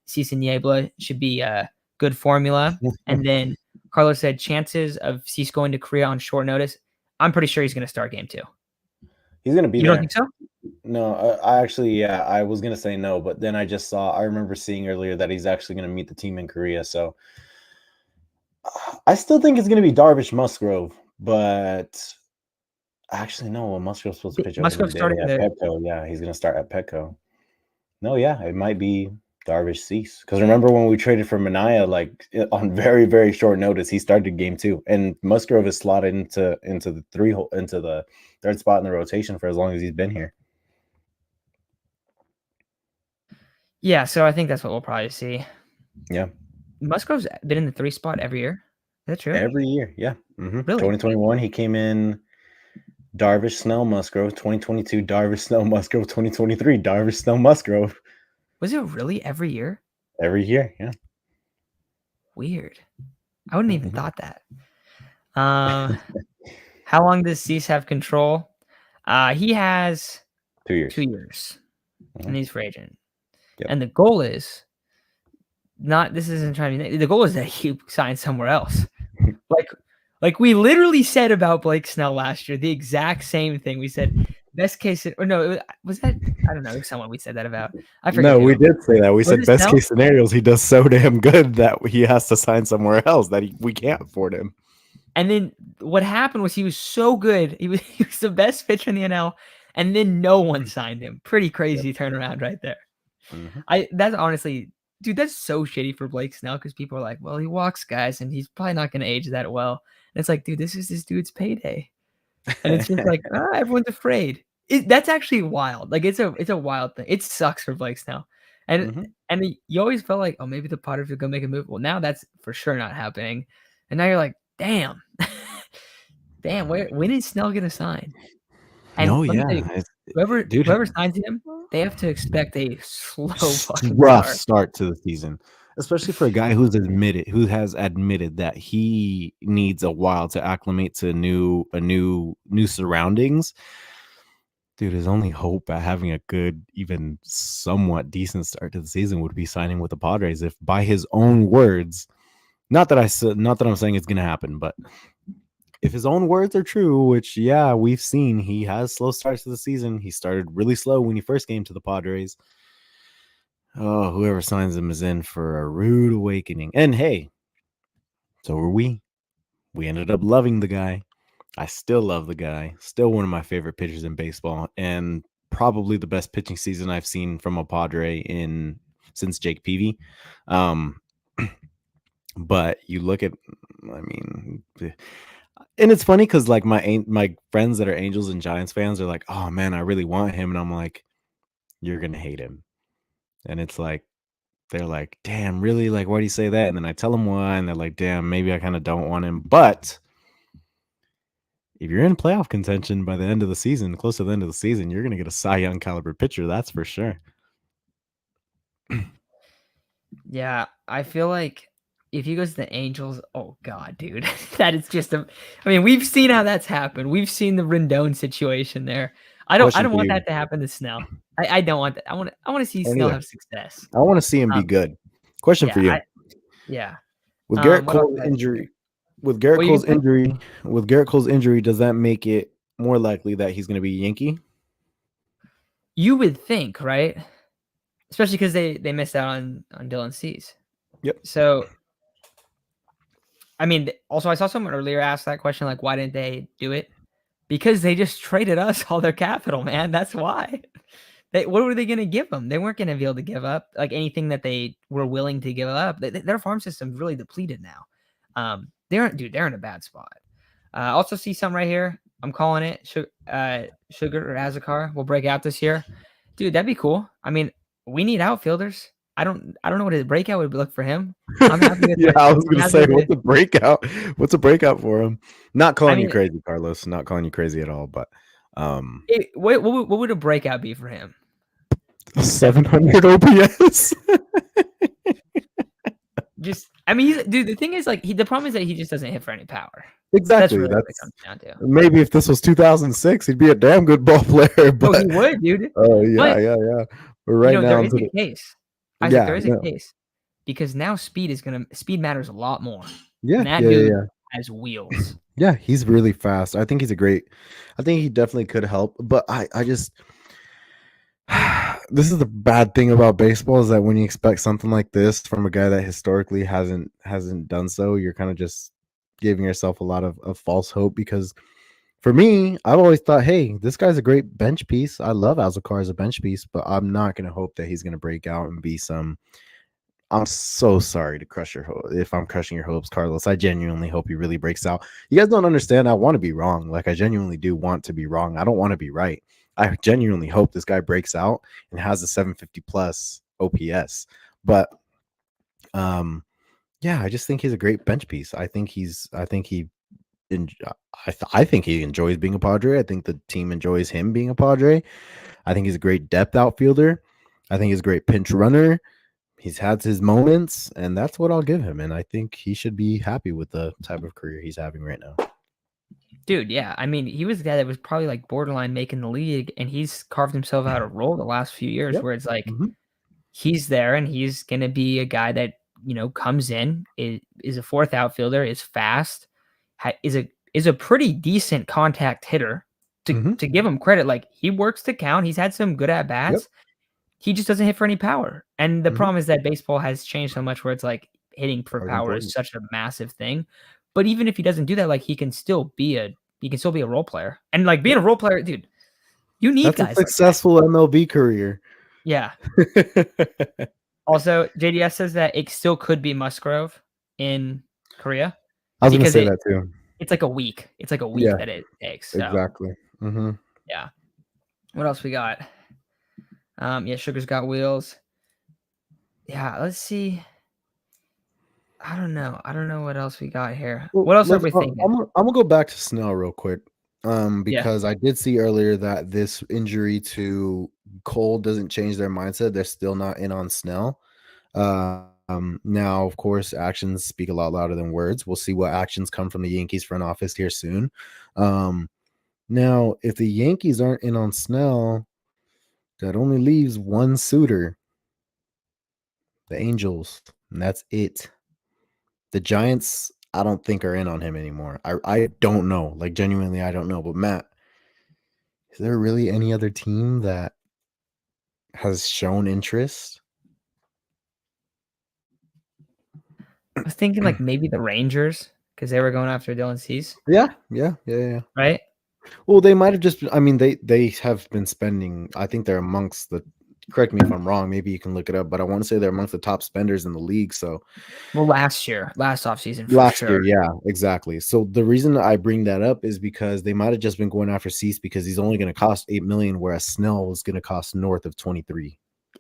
Speaker 1: Cease and Niebla should be a good formula. And then Carlos said chances of Cease going to Korea on short notice. I'm pretty sure he's going to start game 2.
Speaker 2: He's going to be
Speaker 1: You don't
Speaker 2: there.
Speaker 1: think so?
Speaker 2: No, I actually, yeah, I was going to say no, but then I remember seeing earlier that he's actually going to meet the team in Korea. So I still think it's going to be Darvish Musgrove, but actually, no, Musgrove's supposed to pitch
Speaker 1: Musgrove
Speaker 2: opening day
Speaker 1: starting
Speaker 2: at
Speaker 1: the
Speaker 2: Petco. Yeah, he's going to start at Petco. No, yeah, it might be Darvish Cease. Because remember when we traded for Mania, like on very, very short notice, he started game 2. And Musgrove is slotted into the third spot in the rotation for as long as he's been here.
Speaker 1: Yeah, so I think that's what we'll probably see.
Speaker 2: Yeah.
Speaker 1: Musgrove's been in the 3 spot every year. Is that true?
Speaker 2: Every year, yeah.
Speaker 1: Really?
Speaker 2: 2021, he came in Darvish, Snell, Musgrove. 2022, Darvish, Snell, Musgrove. 2023, Darvish, Snell, Musgrove.
Speaker 1: Was it really every year?
Speaker 2: Every year, yeah.
Speaker 1: Weird. I wouldn't even
Speaker 2: Mhm.
Speaker 1: thought that. How long does Cease have control? He has
Speaker 2: 2 years.
Speaker 1: 2 years, and
Speaker 2: Mhm.
Speaker 1: he's free agent.
Speaker 2: Yep.
Speaker 1: And the goal is this isn't trying to be, the goal is that he signs somewhere else. Like we literally said about Blake Snell last year, the exact same thing. We said best case, or no, was that, I don't know, someone we said that about. I forget
Speaker 2: No, we
Speaker 1: who.
Speaker 2: did say that. We
Speaker 1: Was
Speaker 2: said
Speaker 1: it
Speaker 2: best
Speaker 1: Snell?
Speaker 2: case scenarios, he does so damn good that he has to sign somewhere else that we can't afford him.
Speaker 1: And then what happened was he was so good. He was the best pitcher in the NL, and then no one signed him. Pretty crazy turnaround right there.
Speaker 2: Mhm.
Speaker 1: That's honestly, dude, that's so shitty for Blake Snell because people are like, well, he walks guys and he's probably not going to age that well. And it's like, dude, this is this dude's payday. And it's just like, everyone's afraid. That's actually wild. Like it's a wild thing. It sucks for Blake Snell. And
Speaker 2: Mhm.
Speaker 1: you always felt like, oh, maybe the Padres are gonna make a move. Well, now that's for sure not happening. And now you're like, damn, damn, when is Snell gonna sign? And
Speaker 2: No,
Speaker 1: let me tell
Speaker 2: yeah,
Speaker 1: you,
Speaker 2: it's dude,
Speaker 1: whoever signs him, they have to expect a slow fucking
Speaker 2: rough
Speaker 1: start.
Speaker 2: start to the season, especially for a guy who has admitted that he needs a while to acclimate to new surroundings. Dude, his only hope at having a good, even somewhat decent start to the season would be signing with the Padres. If by his own words, not that I'm saying it's gonna happen, but if his own words are true, which yeah, we've seen, he has slow starts to the season. He started really slow when he first came to the Padres. Oh, whoever signs him is in for a rude awakening. And hey, so were we. We ended up loving the guy. I still love the guy. Still one of my favorite pitchers in baseball, and probably the best pitching season I've seen from a Padre in since Jake Peavy. Um, but you look at, I mean, and it's funny because like my friends that are Angels and Giants fans are like, oh man, I really want him, and I'm like, you're gonna hate him, and it's like they're like, damn, really? Like, why do you say that? And then I tell them why, and they're like, damn, maybe I kind of don't want him, but if you're in playoff contention by the end of the season, close to the end of the season, you're gonna get a Cy Young caliber pitcher, that's for sure.
Speaker 1: Yeah, I feel like if he goes to the Angels, oh god, dude, that is just a. I mean, we've seen how that's happened. We've seen the Rendon situation there. I
Speaker 2: Question
Speaker 1: don't
Speaker 2: for
Speaker 1: want
Speaker 2: you.
Speaker 1: that to happen to Snell. I don't want that. I want to see
Speaker 2: Oh,
Speaker 1: Snell
Speaker 2: neither.
Speaker 1: have success.
Speaker 2: I want to see him be
Speaker 1: Um,
Speaker 2: good. Question for
Speaker 1: yeah,
Speaker 2: you.
Speaker 1: yeah.
Speaker 2: With Garrett
Speaker 1: What else
Speaker 2: Cole's
Speaker 1: did I see here?
Speaker 2: injury, with Garrett
Speaker 1: What you
Speaker 2: Cole's
Speaker 1: gonna say?
Speaker 2: injury, with Garrett Cole's injury, does that make it more likely that he's gonna be a Yankee?
Speaker 1: You would think, right? Especially because they missed out on Dylan Cease.
Speaker 2: Yep.
Speaker 1: So, I mean, also I saw someone earlier ask that question, like, why didn't they do it? Because they just traded us all their capital, man. That's why. What were they gonna give them? They weren't gonna be able to give up, like, anything that they were willing to give up. Their farm system's really depleted now. They're in a bad spot. Also see some right here. I'm calling it. Sugar or Azakar will break out this year. Dude, that'd be cool. I mean, we need outfielders. I don't know what a breakout would look for him. I'm happy with
Speaker 2: Yeah,
Speaker 1: the
Speaker 2: I was
Speaker 1: I'm
Speaker 2: gonna
Speaker 1: happy
Speaker 2: say,
Speaker 1: with the
Speaker 2: what's a breakout? What's a breakout for him? Not
Speaker 1: I
Speaker 2: calling you
Speaker 1: mean,
Speaker 2: crazy, Carlos. Not calling you crazy at all, but
Speaker 1: what would a breakout be for him?
Speaker 2: 700 OPS.
Speaker 1: Just, I mean, dude. The thing is, like, the problem is that he just doesn't hit for any power. That's
Speaker 2: Exactly.
Speaker 1: really what it
Speaker 2: That's
Speaker 1: comes down to.
Speaker 2: maybe if this was 2006, he'd be a damn good ball player.
Speaker 1: Oh, he
Speaker 2: But
Speaker 1: would, dude.
Speaker 2: oh yeah,
Speaker 1: But
Speaker 2: yeah, yeah. But right
Speaker 1: there
Speaker 2: now,
Speaker 1: is a case. Isaac,
Speaker 2: yeah,
Speaker 1: there is a
Speaker 2: no,
Speaker 1: case because now speed matters a lot more,
Speaker 2: yeah,
Speaker 1: and that
Speaker 2: yeah, yeah,
Speaker 1: dude
Speaker 2: yeah.
Speaker 1: has wheels.
Speaker 2: Yeah, he's really fast. I think he's a great. I think he definitely could help. But I just this is the bad thing about baseball is that when you expect something like this from a guy that historically hasn't done so, you're kind of just giving yourself a lot of false hope because for me, I've always thought, hey, this guy's a great bench piece. I love Azakar as a bench piece, but I'm not going to hope that he's going to break out and be some. I'm so sorry to crush your hope if I'm crushing your hopes, Carlos. I genuinely hope he really breaks out. You guys don't understand. I want to be wrong. Like, I genuinely do want to be wrong. I don't want to be right. I genuinely hope this guy breaks out and has a 750 plus OPS. But yeah, I just think he's a great bench piece. I think he enjoys being a Padre. I think the team enjoys him being a Padre. I think he's a great depth outfielder. I think he's a great pinch runner. He's had his moments, and that's what I'll give him. And I think he should be happy with the type of career he's having right now.
Speaker 1: Dude, yeah. I mean, he was the guy that was probably like borderline making the league, and he's carved himself out a role the last few years
Speaker 2: Yep.
Speaker 1: where it's like
Speaker 2: Mm-hmm.
Speaker 1: he's there and he's gonna be a guy that, comes in, is a fourth outfielder, is fast, is a pretty decent contact hitter.
Speaker 2: Mm-hmm.
Speaker 1: To give him credit, like, he works to count. He's had some good at
Speaker 2: Yep.
Speaker 1: bats. He just doesn't hit for any power. And the
Speaker 2: Mm-hmm.
Speaker 1: problem is that baseball has changed so much where it's like hitting for
Speaker 2: Very
Speaker 1: power is
Speaker 2: important.
Speaker 1: such a massive thing. But even if he doesn't do that, like, he can still be a role player. And like being
Speaker 2: Yep.
Speaker 1: a role player, dude, you need
Speaker 2: That's a
Speaker 1: guys like that.
Speaker 2: successful MLB career.
Speaker 1: Yeah. Also, JDS says that it still could be Musgrove in Korea
Speaker 2: I was gonna
Speaker 1: because
Speaker 2: say that too.
Speaker 1: it's like a week. It's like a week
Speaker 2: Yeah,
Speaker 1: that it takes. So
Speaker 2: exactly. Hmm.
Speaker 1: yeah. What else we got? Yeah, Sugar's got wheels. Yeah, let's see. I don't know. I don't know what else we got here.
Speaker 2: Well,
Speaker 1: What else are
Speaker 2: let's.
Speaker 1: we thinking?
Speaker 2: I'm gonna go back to Snell real quick,
Speaker 1: Yeah.
Speaker 2: because I did see earlier that this injury to Cole doesn't change their mindset. They're still not in on Snell. Now, of course, actions speak a lot louder than words. We'll see what actions come from the Yankees front office here soon. Now, if the Yankees aren't in on Snell, that only leaves one suitor, the Angels, and that's it. The Giants, I don't think are in on him anymore. I don't know. Like genuinely, I don't know. But Matt, is there really any other team that has shown interest?
Speaker 1: I was thinking like maybe the Rangers because they were going after Dylan Cease,
Speaker 2: Yeah.
Speaker 1: right?
Speaker 2: Well, they might have just. I mean, they have been spending. I think they're amongst the. Correct me if I'm wrong. Maybe you can look it up, but I want to say they're amongst the top spenders in the league. So
Speaker 1: Well, last offseason for
Speaker 2: last
Speaker 1: sure.
Speaker 2: year, yeah, exactly. So the reason I bring that up is because they might have just been going after Cease because he's only going to cost 8 million, whereas Snell is going to cost north of 23.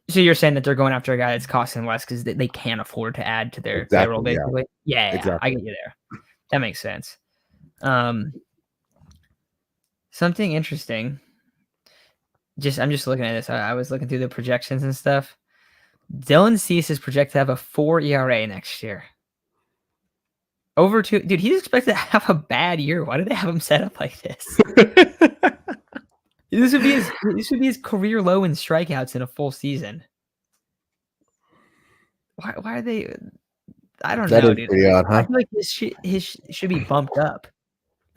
Speaker 1: So you're saying that they're going after a guy that's costing less because they can't afford to add to their payroll,
Speaker 2: Exactly. Yeah.
Speaker 1: basically? Yeah, I
Speaker 2: Exactly.
Speaker 1: get you there. That makes sense. Something interesting. I'm just looking at this. I was looking through the projections and stuff. Dylan Cease is projected to have a 4 ERA next year. Over 2, dude. He's expected to have a bad year. Why did they have him set up like this? This would be his career low in strikeouts in a full season. Why are they? I don't
Speaker 2: That
Speaker 1: know,
Speaker 2: is
Speaker 1: dude.
Speaker 2: pretty odd,
Speaker 1: I
Speaker 2: huh?
Speaker 1: feel like his should be bumped up.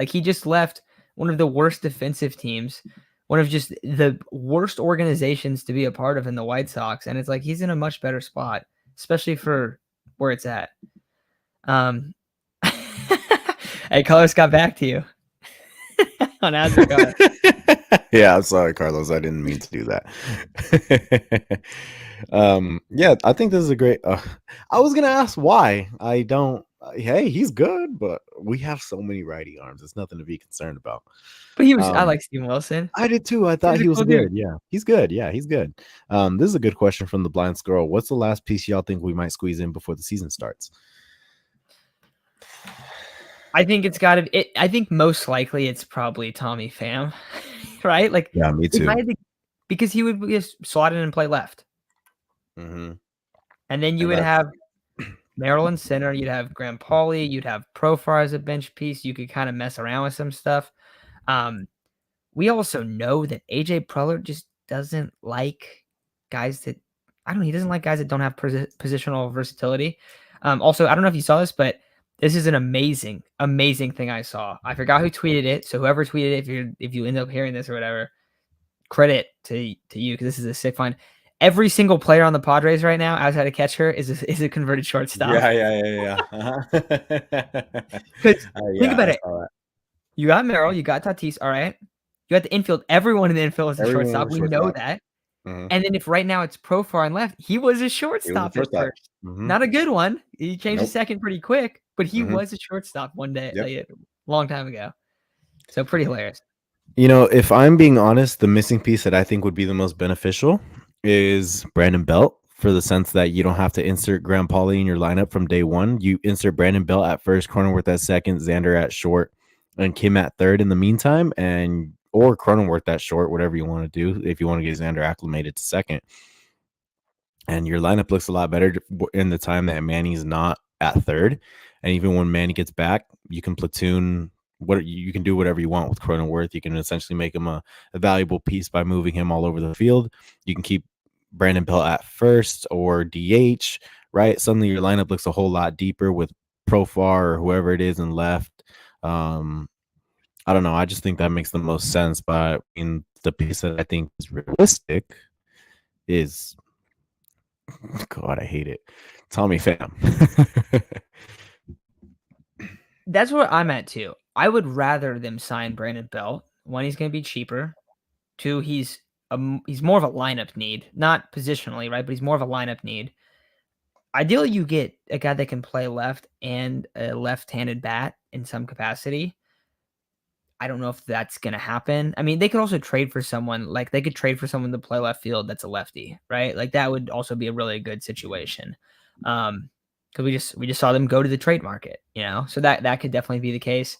Speaker 1: Like he just left one of the worst defensive teams, one of just the worst organizations to be a part of in the White Sox, and it's like he's in a much better spot, especially for where it's at. Hey, Carlos got back to you on Azarkar.
Speaker 2: Yeah, I'm sorry, Carlos. I didn't mean to do that. Yeah, I think this is a great. I was gonna ask why. I don't. Hey, he's good, but we have so many righty arms. It's nothing to be concerned about.
Speaker 1: But I like Steven Wilson.
Speaker 2: I did too. I
Speaker 1: He
Speaker 2: thought
Speaker 1: was a
Speaker 2: he was
Speaker 1: cool dude.
Speaker 2: good. Yeah, he's good. Yeah, he's good. This is a good question from the blind squirrel. What's the last piece y'all think we might squeeze in before the season starts?
Speaker 1: I think it's got to. I think most likely it's probably Tommy Pham, right? Like,
Speaker 2: Yeah, me
Speaker 1: if I
Speaker 2: too.
Speaker 1: had to, because he would just slot in and play left,
Speaker 2: Mm-hmm.
Speaker 1: and then you
Speaker 2: And
Speaker 1: would
Speaker 2: that's
Speaker 1: have Merrill in center. You'd have Graham Pauley. You'd have Profar as a bench piece. You could kind of mess around with some stuff. We also know that AJ Preller just doesn't like guys that I don't know. He doesn't like guys that don't have positional versatility. Also, I don't know if you saw this, but this is an amazing, amazing thing I saw. I forgot who tweeted it. So whoever tweeted it, if you end up hearing this or whatever, credit to you because this is a sick find. Every single player on the Padres right now, outside of catcher, is a converted shortstop.
Speaker 2: yeah.
Speaker 1: Because think
Speaker 2: Yeah,
Speaker 1: about
Speaker 2: I
Speaker 1: it.
Speaker 2: saw that.
Speaker 1: You got Merrill, you got Tatis, all right. You got the infield. Everyone in the infield is a
Speaker 2: Everyone
Speaker 1: shortstop.
Speaker 2: was a
Speaker 1: We know
Speaker 2: shortstop.
Speaker 1: that.
Speaker 2: Mhm.
Speaker 1: And then if right now it's Profar on left, he was a
Speaker 2: He was a
Speaker 1: shortstop at
Speaker 2: shortstop.
Speaker 1: first.
Speaker 2: Mhm.
Speaker 1: Not a good one. He changed to
Speaker 2: Nope.
Speaker 1: second pretty quick, but he
Speaker 2: Mhm.
Speaker 1: was a shortstop one day,
Speaker 2: Yep.
Speaker 1: like a long time ago. So pretty hilarious.
Speaker 2: You know, if I'm being honest, the missing piece that I think would be the most beneficial is Brandon Belt, for the sense that you don't have to insert Graham Pauley in your lineup from day one. You insert Brandon Belt at first, Cronenworth at second, Xander at short, and Kim at third in the meantime, and or Cronenworth at short, whatever you want to do. If you want to get Xander acclimated to second, and your lineup looks a lot better in the time that Manny's not at third. And even when Manny gets back, you can platoon what you can do whatever you want with Cronenworth. You can essentially make him a valuable piece by moving him all over the field. You can keep Brandon Belt at first or DH, right? Suddenly your lineup looks a whole lot deeper with Profar or whoever it is in left. I don't know. I just think that makes the most sense. But in the piece that I think is realistic is, God, I hate it. Tommy Pham.
Speaker 1: That's where I'm at too. I would rather them sign Brandon Belt. One, he's going to be cheaper. Two, he's he's more of a lineup need, not positionally, right? But he's more of a lineup need. Ideally, you get a guy that can play left and a left-handed bat in some capacity. I don't know if that's going to happen. I mean, they could also trade for someone, like they could trade for someone to play left field that's a lefty, right? Like that would also be a really good situation. Because we just saw them go to the trade market, so that could definitely be the case.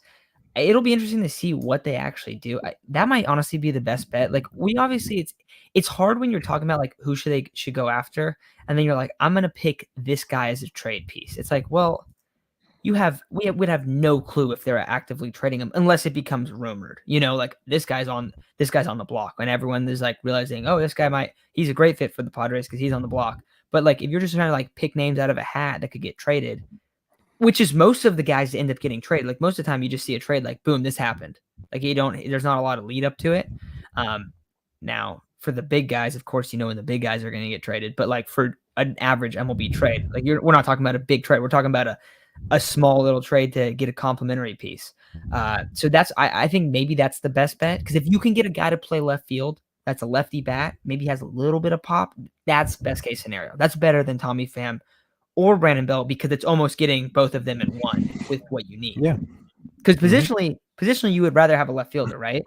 Speaker 1: It'll be interesting to see what they actually do. That might honestly be the best bet. Like we obviously, it's hard when you're talking about like who should go after, and then you're like, I'm gonna pick this guy as a trade piece. It's like, well, would have no clue if they're actively trading him unless it becomes rumored. Like this guy's on the block, and everyone is like realizing, oh, he's a great fit for the Padres because he's on the block. But like if you're just trying to like pick names out of a hat that could get traded, which is most of the guys that end up getting traded. Like most of the time you just see a trade like, boom, this happened. Like there's not a lot of lead up to it. Now for the big guys, of course, when the big guys are going to get traded, but like for an average MLB trade, like we're not talking about a big trade. We're talking about a small little trade to get a complimentary piece. So I think maybe that's the best bet. Because if you can get a guy to play left field, that's a lefty bat, maybe has a little bit of pop, that's best case scenario. That's better than Tommy Pham or Brandon Belt because it's almost getting both of them in one with what you need.
Speaker 2: Yeah.
Speaker 1: Because positionally, you would rather have a left fielder, right?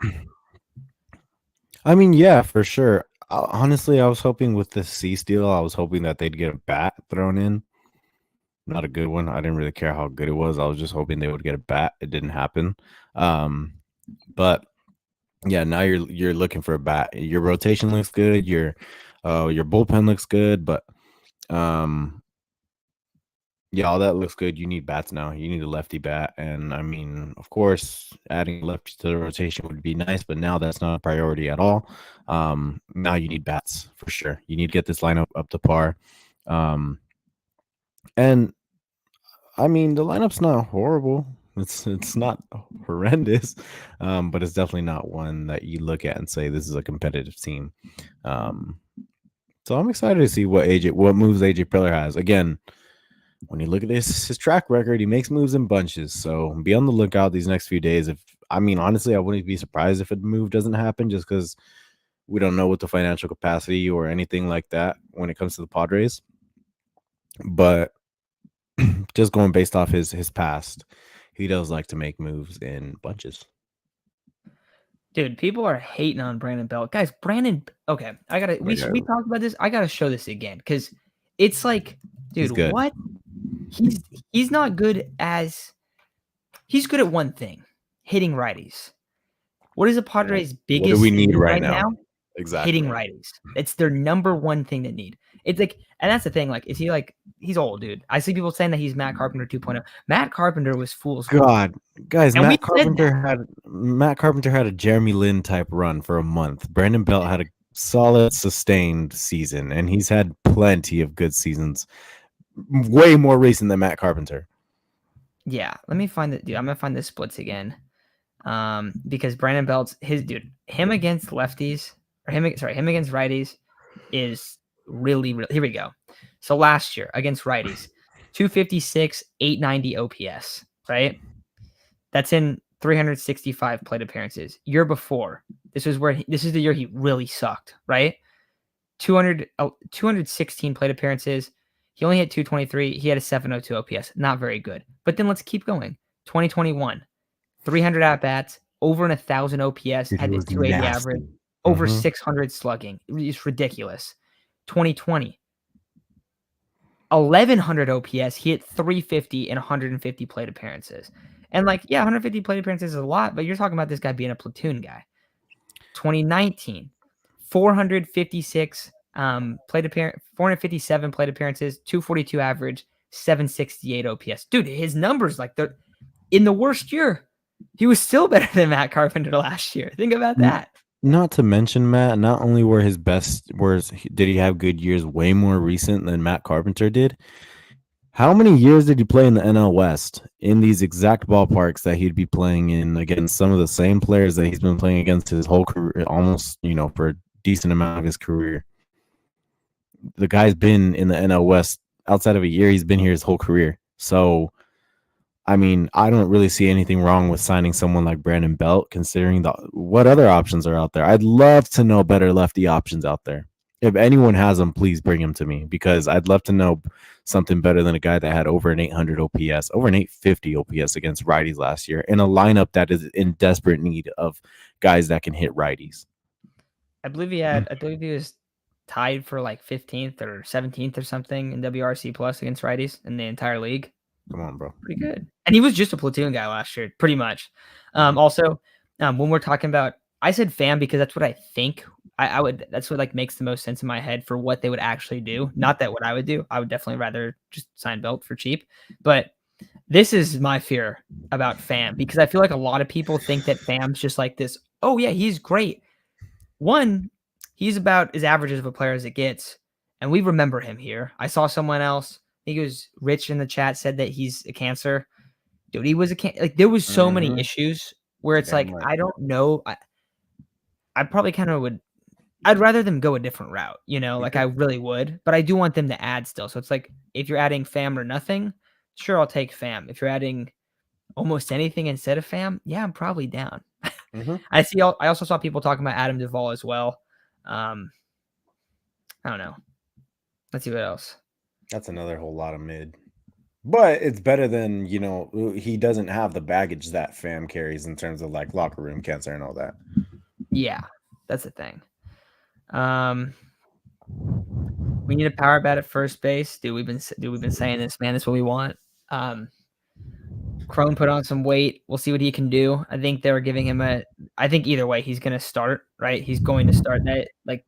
Speaker 2: I mean, yeah, for sure. Honestly, I was hoping with the Cease deal, I was hoping that they'd get a bat thrown in. Not a good one. I didn't really care how good it was. I was just hoping they would get a bat. It didn't happen. But yeah, now you're looking for a bat. Your rotation looks good. Your bullpen looks good, but yeah, all that looks good. You need bats now. You need a lefty bat. And I mean, of course, adding lefty to the rotation would be nice, but now that's not a priority at all. Now you need bats for sure. You need to get this lineup up to par. And I mean, the lineup's not horrible. It's not horrendous, but it's definitely not one that you look at and say this is a competitive team. So I'm excited to see what moves AJ Preller has. Again, when you look at his track record, he makes moves in bunches. So be on the lookout these next few days. Honestly, I wouldn't be surprised if a move doesn't happen just because we don't know what the financial capacity or anything like that when it comes to the Padres. But just going based off his past, he does like to make moves in bunches.
Speaker 1: Dude, people are hating on Brandon Belt. Guys, okay, we talked about this. I gotta show this again because it's like, dude, what? He's not good he's good at one thing, hitting righties. What is the Padres' biggest
Speaker 2: what do we need right
Speaker 1: now?
Speaker 2: Exactly.
Speaker 1: Hitting righties. It's their number one thing they need. It's like, and that's the thing. Like, is he like, he's old, dude. I see people saying that he's Matt Carpenter 2.0. Matt Carpenter was fool's gold.
Speaker 2: God, guys, Matt Carpenter had a Jeremy Lin type run for a month. Brandon Belt had a solid, sustained season, and he's had plenty of good seasons. Way more recent than Matt Carpenter.
Speaker 1: Yeah, let me find it, dude. I'm gonna find the splits again. Because Brandon Belt's him against lefties, or him against righties is really, really. Here we go. So last year against righties, 256, 890 OPS, right? That's in 365 plate appearances. Year before, this is the year he really sucked, right? 216 plate appearances. He only hit 223. He had a 702 OPS. Not very good. But then let's keep going. 2021, 300 at-bats, over 1,000 OPS, had a 280 average, over 600 slugging. It's ridiculous. 2020, 1,100 OPS. He hit 350 in 150 plate appearances. And 150 plate appearances is a lot, but you're talking about this guy being a platoon guy. 2019, 456 457 plate appearances, 242 average, 768 OPS. Dude, his numbers, in the worst year, he was still better than Matt Carpenter last year. Think about that.
Speaker 2: Not to mention, Matt, not only were did he have good years way more recent than Matt Carpenter did, how many years did he play in the NL West in these exact ballparks that he'd be playing in against some of the same players that he's been playing against his whole career, almost, for a decent amount of his career? The guy's been in the NL West outside of a year. He's been here his whole career. So I mean, I don't really see anything wrong with signing someone like Brandon Belt, considering what other options are out there. I'd love to know better lefty options out there. If anyone has them, please bring them to me because I'd love to know something better than a guy that had over an 800 OPS, over an 850 OPS against righties last year in a lineup that is in desperate need of guys that can hit righties.
Speaker 1: I believe he was tied for like 15th or 17th or something in WRC plus against righties in the entire league.
Speaker 2: Come on, bro.
Speaker 1: Pretty good. And he was just a platoon guy last year, pretty much. Also, when we're talking about, I said fam because that's what I think I would, that's what like makes the most sense in my head for what they would actually do. Not that what I would do. I would definitely rather just sign Belt for cheap. But this is my fear about fam because I feel like a lot of people think that fam's just like this. Oh yeah, he's great. One, he's about as average of a player as it gets. And we remember him here. I saw someone else, I think it was Rich in the chat, said that he's a cancer. Dude, he was a cancer. Like, there was so many issues where it's like, I don't know. I probably kind of would, I'd rather them go a different route, like I really would, but I do want them to add still. So it's like, if you're adding fam or nothing, sure, I'll take fam. If you're adding almost anything instead of fam, yeah, I'm probably down. I also saw people talking about Adam Duvall as well. I don't know. Let's see what else.
Speaker 2: That's another whole lot of mid. But it's better than, he doesn't have the baggage that fam carries in terms of like locker room cancer and all that.
Speaker 1: Yeah, that's the thing. We need a power bat at first base. Dude, we've been saying this, man. That's what we want. Crone put on some weight. We'll see what he can do. I think they were giving him I think either way, he's going to start, right? He's going to start that. Like,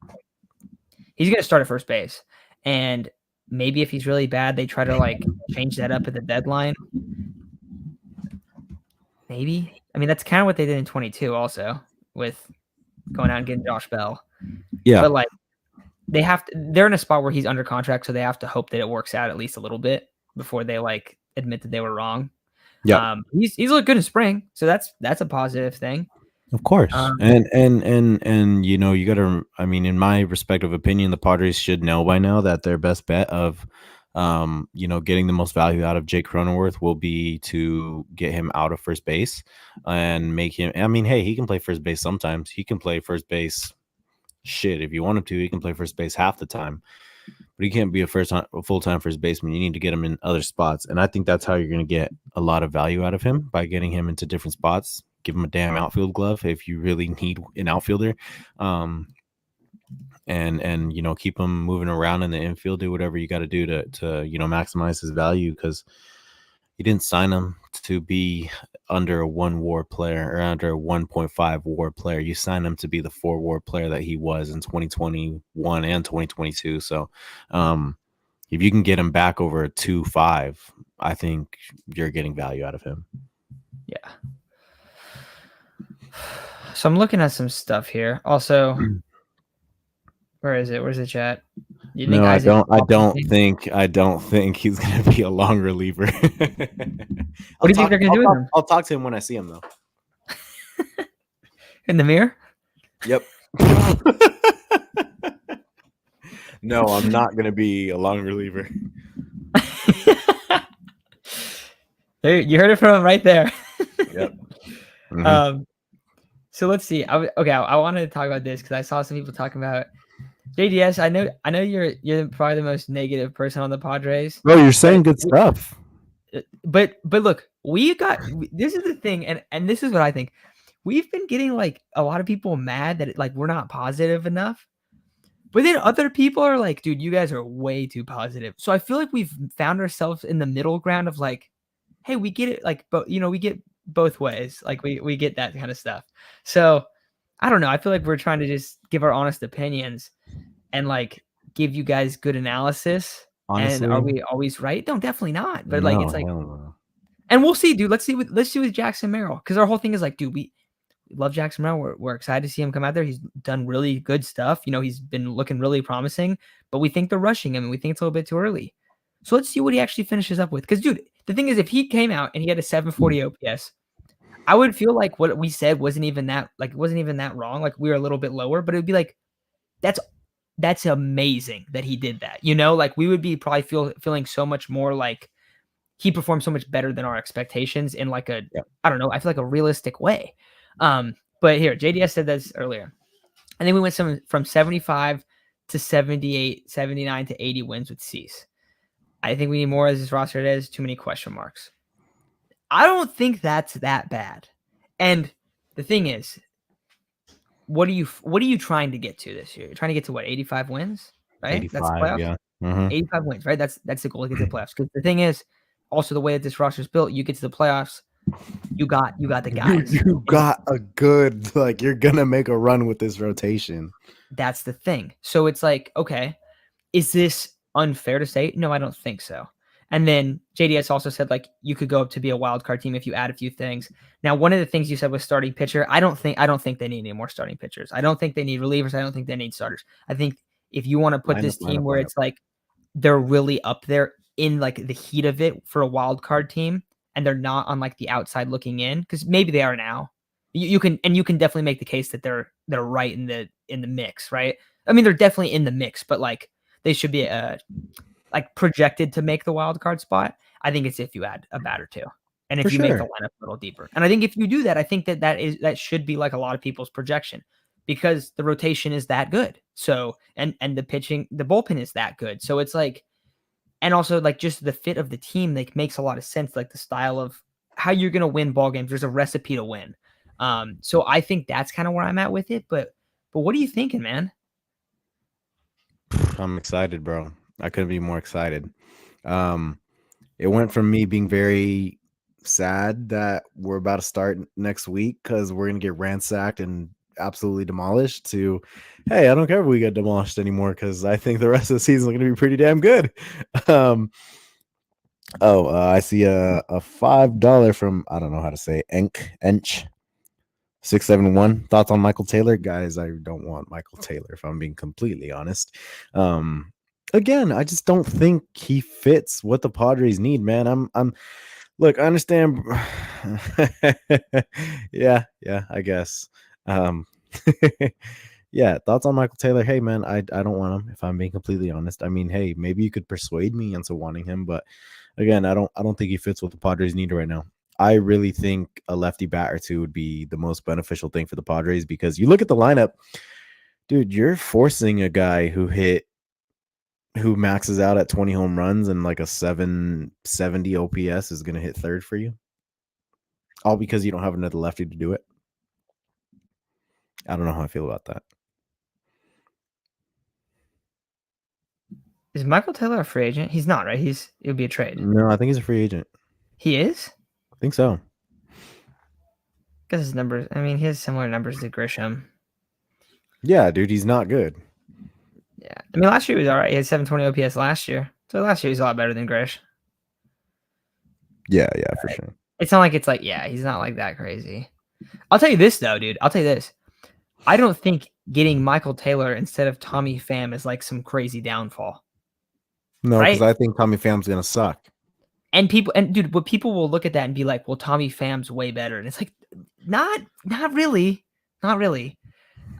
Speaker 1: he's going to start at first base. And maybe if he's really bad, they try to like change that up at the deadline. Maybe. I mean, that's kind of what they did in 22 also with going out and getting Josh Bell.
Speaker 2: Yeah.
Speaker 1: But like, they're in a spot where he's under contract, so they have to hope that it works out at least a little bit before they like admit that they were wrong.
Speaker 2: Yeah.
Speaker 1: He's looked good in spring, so that's a positive thing.
Speaker 2: Of course. And you gotta, I mean, in my respective opinion, the Padres should know by now that their best bet of getting the most value out of Jake Cronenworth will be to get him out of first base and make him, I mean, hey, he can play first base sometimes. He can play first base if you want him to. He can play first base half the time. But he can't be a full-time first baseman. You need to get him in other spots. And I think that's how you're going to get a lot of value out of him, by getting him into different spots. Give him a damn outfield glove if you really need an outfielder. And keep him moving around in the infield. Do whatever you got to do to maximize his value, because you didn't sign him to be under a 1 WAR player or under a 1.5 WAR player. You signed him to be the 4 WAR player that he was in 2021 and 2022. So if you can get him back over a 2.5, I think you're getting value out of him.
Speaker 1: Yeah. So I'm looking at some stuff here. Also, where is it? Where's the chat?
Speaker 2: I don't think he's gonna be a long reliever.
Speaker 1: What do you think they're gonna do with him?
Speaker 2: I'll talk to him when I see him, though.
Speaker 1: In the mirror?
Speaker 2: Yep. No, I'm not gonna be a long reliever.
Speaker 1: There, you heard it from him right there.
Speaker 2: Yep. Mm-hmm.
Speaker 1: So let's see. I wanted to talk about this because I saw some people talking about JDS. I know you're probably the most negative person on the Padres.
Speaker 2: Bro, you're saying good stuff.
Speaker 1: But look, this is the thing, and this is what I think. We've been getting like a lot of people mad that like we're not positive enough. But then other people are like, dude, you guys are way too positive. So I feel like we've found ourselves in the middle ground of like, hey, we get it, like, but we get both ways. Like we get that kind of stuff. So I don't know. I feel like we're trying to just give our honest opinions and like give you guys good analysis. Honestly, and are we always right? No, definitely not. But like, it's like, and we'll see, dude. Let's see with Jackson Merrill, because our whole thing is like, dude, we love Jackson Merrill. We're excited to see him come out there. He's done really good stuff. He's been looking really promising. But we think they're rushing him, and we think it's a little bit too early. So let's see what he actually finishes up with. Because, dude, the thing is, if he came out and he had a 740 OPS, I would feel like what we said wasn't even that wrong. Like, we were a little bit lower, but it would be like, that's amazing that he did that. Like, we would be probably feeling so much more like he performed so much better than our expectations in like a,
Speaker 2: Yeah.
Speaker 1: I don't know, I feel like a realistic way. But here, JDS said this earlier. I think we went from 75 to 78, 79 to 80 wins with Cease. I think we need more as this roster. It is too many question marks. I don't think that's that bad. And the thing is, what are you trying to get to this year? You're trying to get to what, 85 wins, right? That's the
Speaker 2: 85,
Speaker 1: playoffs.
Speaker 2: yeah. Mm-hmm.
Speaker 1: 85 wins, right? That's the goal to get to the playoffs. Because the thing is, also the way that this roster is built, you get to the playoffs, you got the guys.
Speaker 2: You got a good, like, you're gonna make a run with this rotation.
Speaker 1: That's the thing. So it's like, okay, is this unfair to say? No, I don't think so. And then JDS also said like you could go up to be a wild card team if you add a few things. Now, one of the things you said was starting pitcher. I don't think they need any more starting pitchers. I don't think they need relievers. I don't think they need starters. I think if you want to put this team where it's like they're really up there in like the heat of it for a wild card team, and they're not on like the outside looking in, because maybe they are now. You can definitely make the case that they're right in the mix, right? I mean, they're definitely in the mix, but like they should be like projected to make the wild card spot. I think it's if you add a bat or two, and if you make the lineup a little deeper. And I think if you do that, I think that should be like a lot of people's projection, because the rotation is that good. So and the pitching, the bullpen is that good. So it's like, and also like just the fit of the team like makes a lot of sense. Like the style of how you're gonna win ball games. There's a recipe to win. So I think that's kind of where I'm at with it. But what are you thinking, man?
Speaker 2: I'm excited, bro. I couldn't be more excited. It went from me being very sad that we're about to start next week because we're gonna get ransacked and absolutely demolished to, hey, I don't care if we get demolished anymore because I think the rest of the season is gonna be pretty damn good. I see a $5 from, I don't know how to say, Ench 671. Thoughts on Michael Taylor? Guys, I don't want Michael Taylor, if I'm being completely honest. Again, I just don't think he fits what the Padres need, man. I'm look, I understand. yeah, I guess. Yeah, thoughts on Michael Taylor? Hey, man, I don't want him, if I'm being completely honest. I mean, hey, maybe you could persuade me into wanting him, but again, I don't think he fits what the Padres need right now. I really think a lefty bat or two would be the most beneficial thing for the Padres, because you look at the lineup, dude, you're forcing a guy who maxes out at 20 home runs and like a 770 OPS is going to hit third for you, all because you don't have another lefty to do it. I don't know how I feel about that.
Speaker 1: Is Michael Taylor a free agent? He's not, right? It would be a trade.
Speaker 2: No, I think he's a free agent.
Speaker 1: He is?
Speaker 2: I think so.
Speaker 1: Because his numbers, I mean, he has similar numbers to Grisham.
Speaker 2: Yeah, dude, he's not good.
Speaker 1: Yeah. I mean, last year he was all right. He had 720 OPS last year. So last year he was a lot better than Grish.
Speaker 2: Yeah, for sure.
Speaker 1: It's not like it's like, yeah, he's not like that crazy. I'll tell you this, though, dude. I'll tell you this. I don't think getting Michael Taylor instead of Tommy Pham is like some crazy downfall.
Speaker 2: No, because I think Tommy Pham's going to suck.
Speaker 1: And dude, but people will look at that and be like, well, Tommy Pham's way better. And it's like, not really. Not really.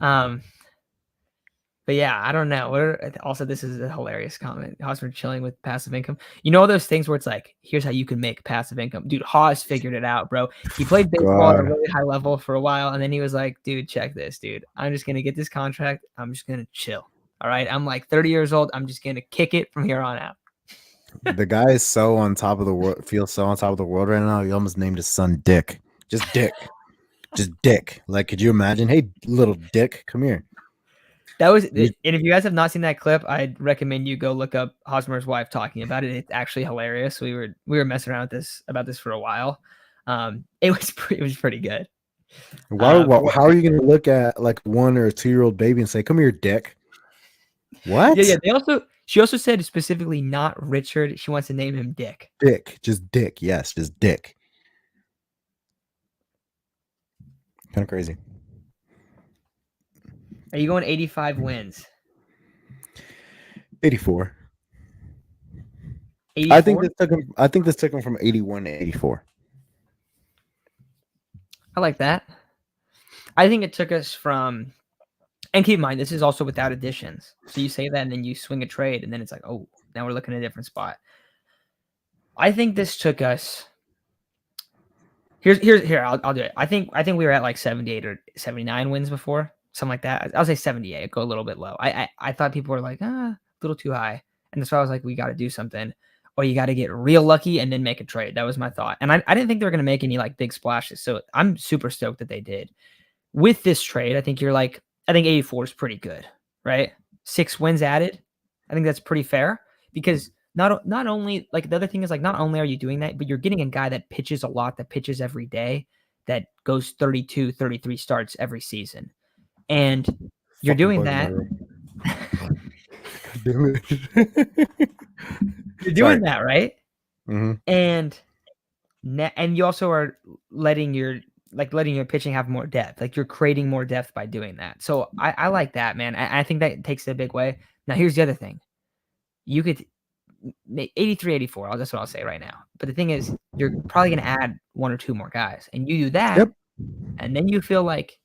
Speaker 1: But yeah, I don't know. Also, this is a hilarious comment. Haas for chilling with passive income. You know those things where it's like, here's how you can make passive income. Dude, Haas figured it out, bro. He played baseball at a really high level for a while, and then he was like, dude, check this, dude. I'm just going to get this contract. I'm just going to chill. All right? I'm like 30 years old. I'm just going to kick it from here on out.
Speaker 2: The guy is so on top of the world, feels so on top of the world right now. He almost named his son Dick. Just Dick. Just Dick. Like, could you imagine? Hey, little Dick, come here.
Speaker 1: That was, and if you guys have not seen that clip, I'd recommend you go look up Hosmer's wife talking about it. It's actually hilarious. We were messing around with about this for a while. It was pretty good.
Speaker 2: How are you going to look at like 1 or 2 year old baby and say, "Come here, Dick"? What?
Speaker 1: Yeah. She also said specifically not Richard. She wants to name him Dick.
Speaker 2: Dick, just Dick. Yes, just Dick. Kind of crazy.
Speaker 1: Are you going 85 wins?
Speaker 2: 84.
Speaker 1: 84?
Speaker 2: I think this took him from 81 to 84.
Speaker 1: I like that. I think it took us from, and keep in mind, this is also without additions. So you say that and then you swing a trade and then it's like, oh, now we're looking at a different spot. I think this took us. Here. I'll do it. I think we were at like 78 or 79 wins before, something like that. I'll say 78. I'd go a little bit low. I thought people were like a little too high, and that's why I was like, we got to do something, or you got to get real lucky and then make a trade. That was my thought, and I didn't think they were gonna make any like big splashes. So I'm super stoked that they did. With this trade, I think 84 is pretty good, right? 6 wins added. I think that's pretty fair because not only like the other thing is like not only are you doing that, but you're getting a guy that pitches a lot, that pitches every day, that goes 32, 33 starts every season. And you're doing that. You're doing that, right?
Speaker 2: Mm-hmm.
Speaker 1: And you also are letting your pitching have more depth. Like you're creating more depth by doing that. So I like that, man. I think that takes it a big way. Now here's the other thing. You could 83, 84. That's what I'll say right now. But the thing is, you're probably going to add 1 or 2 more guys, and you do that, and then you feel like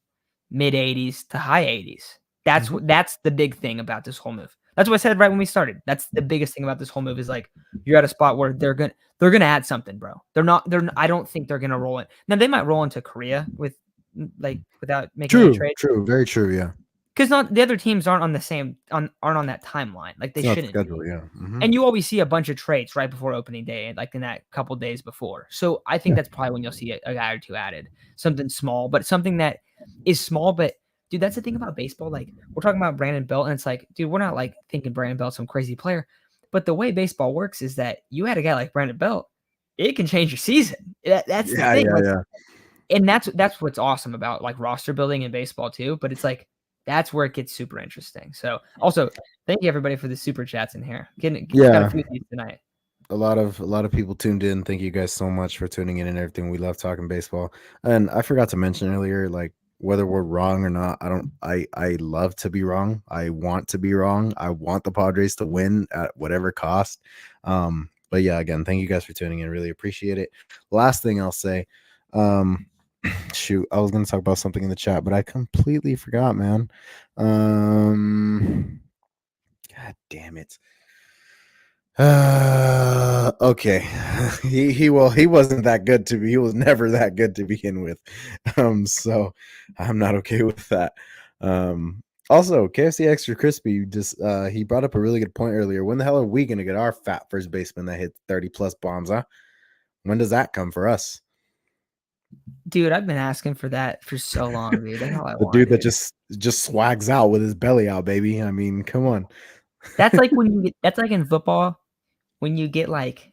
Speaker 1: mid 80s to high 80s. That's the big thing about this whole move. That's what I said right when we started. That's the biggest thing about this whole move is like you're at a spot where they're gonna add something, bro. I don't think they're gonna roll it. Now they might roll into Korea without making a trade.
Speaker 2: True, very true, yeah.
Speaker 1: Because not the other teams aren't on that timeline. Like they shouldn't.
Speaker 2: Schedule, yeah. Mm-hmm.
Speaker 1: And you always see a bunch of trades right before opening day, like in that couple days before. So I think that's probably when you'll see a guy or two added. Something small, but something that is small. But dude, that's the thing about baseball. Like we're talking about Brandon Belt, and it's like, dude, we're not like thinking Brandon Belt's some crazy player. But the way baseball works is that you had a guy like Brandon Belt, it can change your season. That's the thing. And that's what's awesome about like roster building in baseball too. But it's like that's where it gets super interesting. So also thank you everybody for the super chats in here. Got a few of these tonight.
Speaker 2: A lot of people tuned in. Thank you guys so much for tuning in and everything. We love talking baseball. And I forgot to mention earlier, like whether we're wrong or not, I love to be wrong. I want to be wrong. I want the Padres to win at whatever cost. But yeah, again, thank you guys for tuning in. Really appreciate it. Last thing I'll say, shoot, I was gonna talk about something in the chat, but I completely forgot, man. God damn it. Okay. He wasn't that good to me. He was never that good to begin with. So I'm not okay with that. Also, KFC Extra Crispy just he brought up a really good point earlier. When the hell are we gonna get our fat first baseman that hit 30 plus bombs, huh? When does that come for us?
Speaker 1: Dude, I've been asking for that for so long, dude. That's all I want.
Speaker 2: Dude that just swags out with his belly out, baby. I mean, come on.
Speaker 1: That's like that's like in football when you get like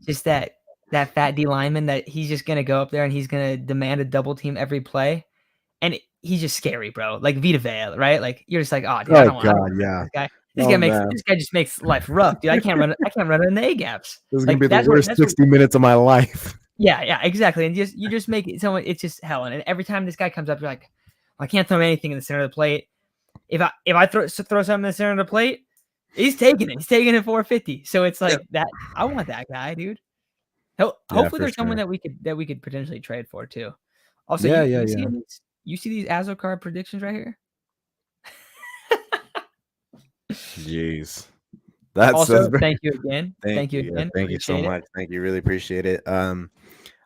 Speaker 1: just that fat D lineman that he's just gonna go up there and he's gonna demand a double team every play, and he's just scary, bro. Like Vita Vea, right? Like you're just like, oh, dude, I don't want this guy. This guy just makes life rough, dude. I can't run in the A gaps.
Speaker 2: This is gonna be the worst 60 minutes of my life.
Speaker 1: Yeah, exactly. And you just make it so it's just hell. And every time this guy comes up, you're like, I can't throw anything in the center of the plate. If I throw something in the center of the plate, he's taking it. He's taking it 450. So it's like that. I want that guy, dude. Hopefully there's someone that we could potentially trade for too. Also, you see these Azo card predictions right here?
Speaker 2: Jeez.
Speaker 1: Thank you again. Thank you again.
Speaker 2: Thank you so much. Thank you. Really appreciate it.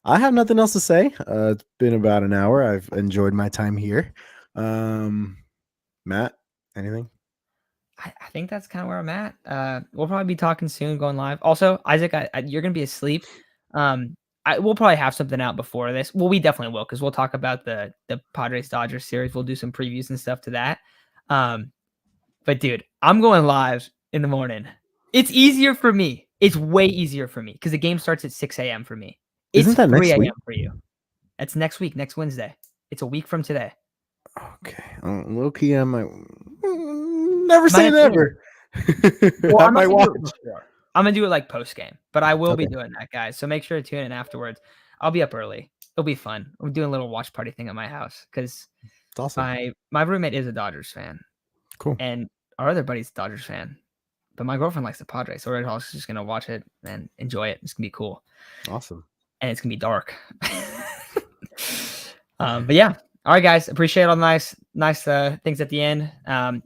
Speaker 2: I have nothing else to say. It's been about an hour. I've enjoyed my time here. Matt, anything?
Speaker 1: I think that's kind of where I'm at. We'll probably be talking soon, going live. Also, Isaac, you're gonna be asleep. We'll probably have something out before this. Well, we definitely will because we'll talk about the Padres Dodgers series. We'll do some previews and stuff to that. But dude, I'm going live in the morning. It's easier for me. It's way easier for me because the game starts at 6 a.m. for me. It's 3 a.m. for you. That's next week, next Wednesday. It's a week from today.
Speaker 2: Okay. Low key, I might never say never.
Speaker 1: Well, I might watch. I'm gonna do it like post game, but I will be doing that, guys. So make sure to tune in afterwards. I'll be up early. It'll be fun. I'm doing a little watch party thing at my house because my roommate is a Dodgers fan.
Speaker 2: Cool.
Speaker 1: And our other buddy's a Dodgers fan. But my girlfriend likes the Padres, so we're all just gonna watch it and enjoy it. It's gonna be cool.
Speaker 2: Awesome.
Speaker 1: And it's gonna be dark. But yeah. All right, guys. Appreciate all the nice things at the end.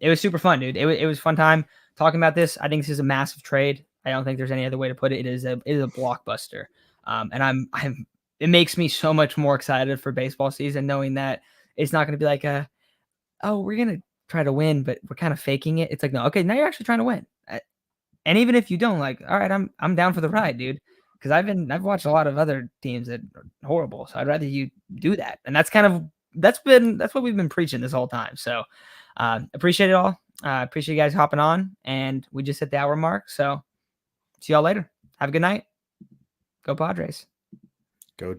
Speaker 1: It was super fun, dude. It was a fun time talking about this. I think this is a massive trade. I don't think there's any other way to put it. It is a blockbuster. And it makes me so much more excited for baseball season, knowing that it's not going to be like we're going to try to win, but we're kind of faking it. It's like, no, okay, now you're actually trying to win. And even if you don't, like, all right, I'm down for the ride, dude. Because I've watched a lot of other teams that are horrible. So I'd rather you do that. And that's what we've been preaching this whole time. So appreciate it all. Appreciate you guys hopping on. And we just hit the hour mark. So see y'all later. Have a good night. Go Padres.
Speaker 2: Go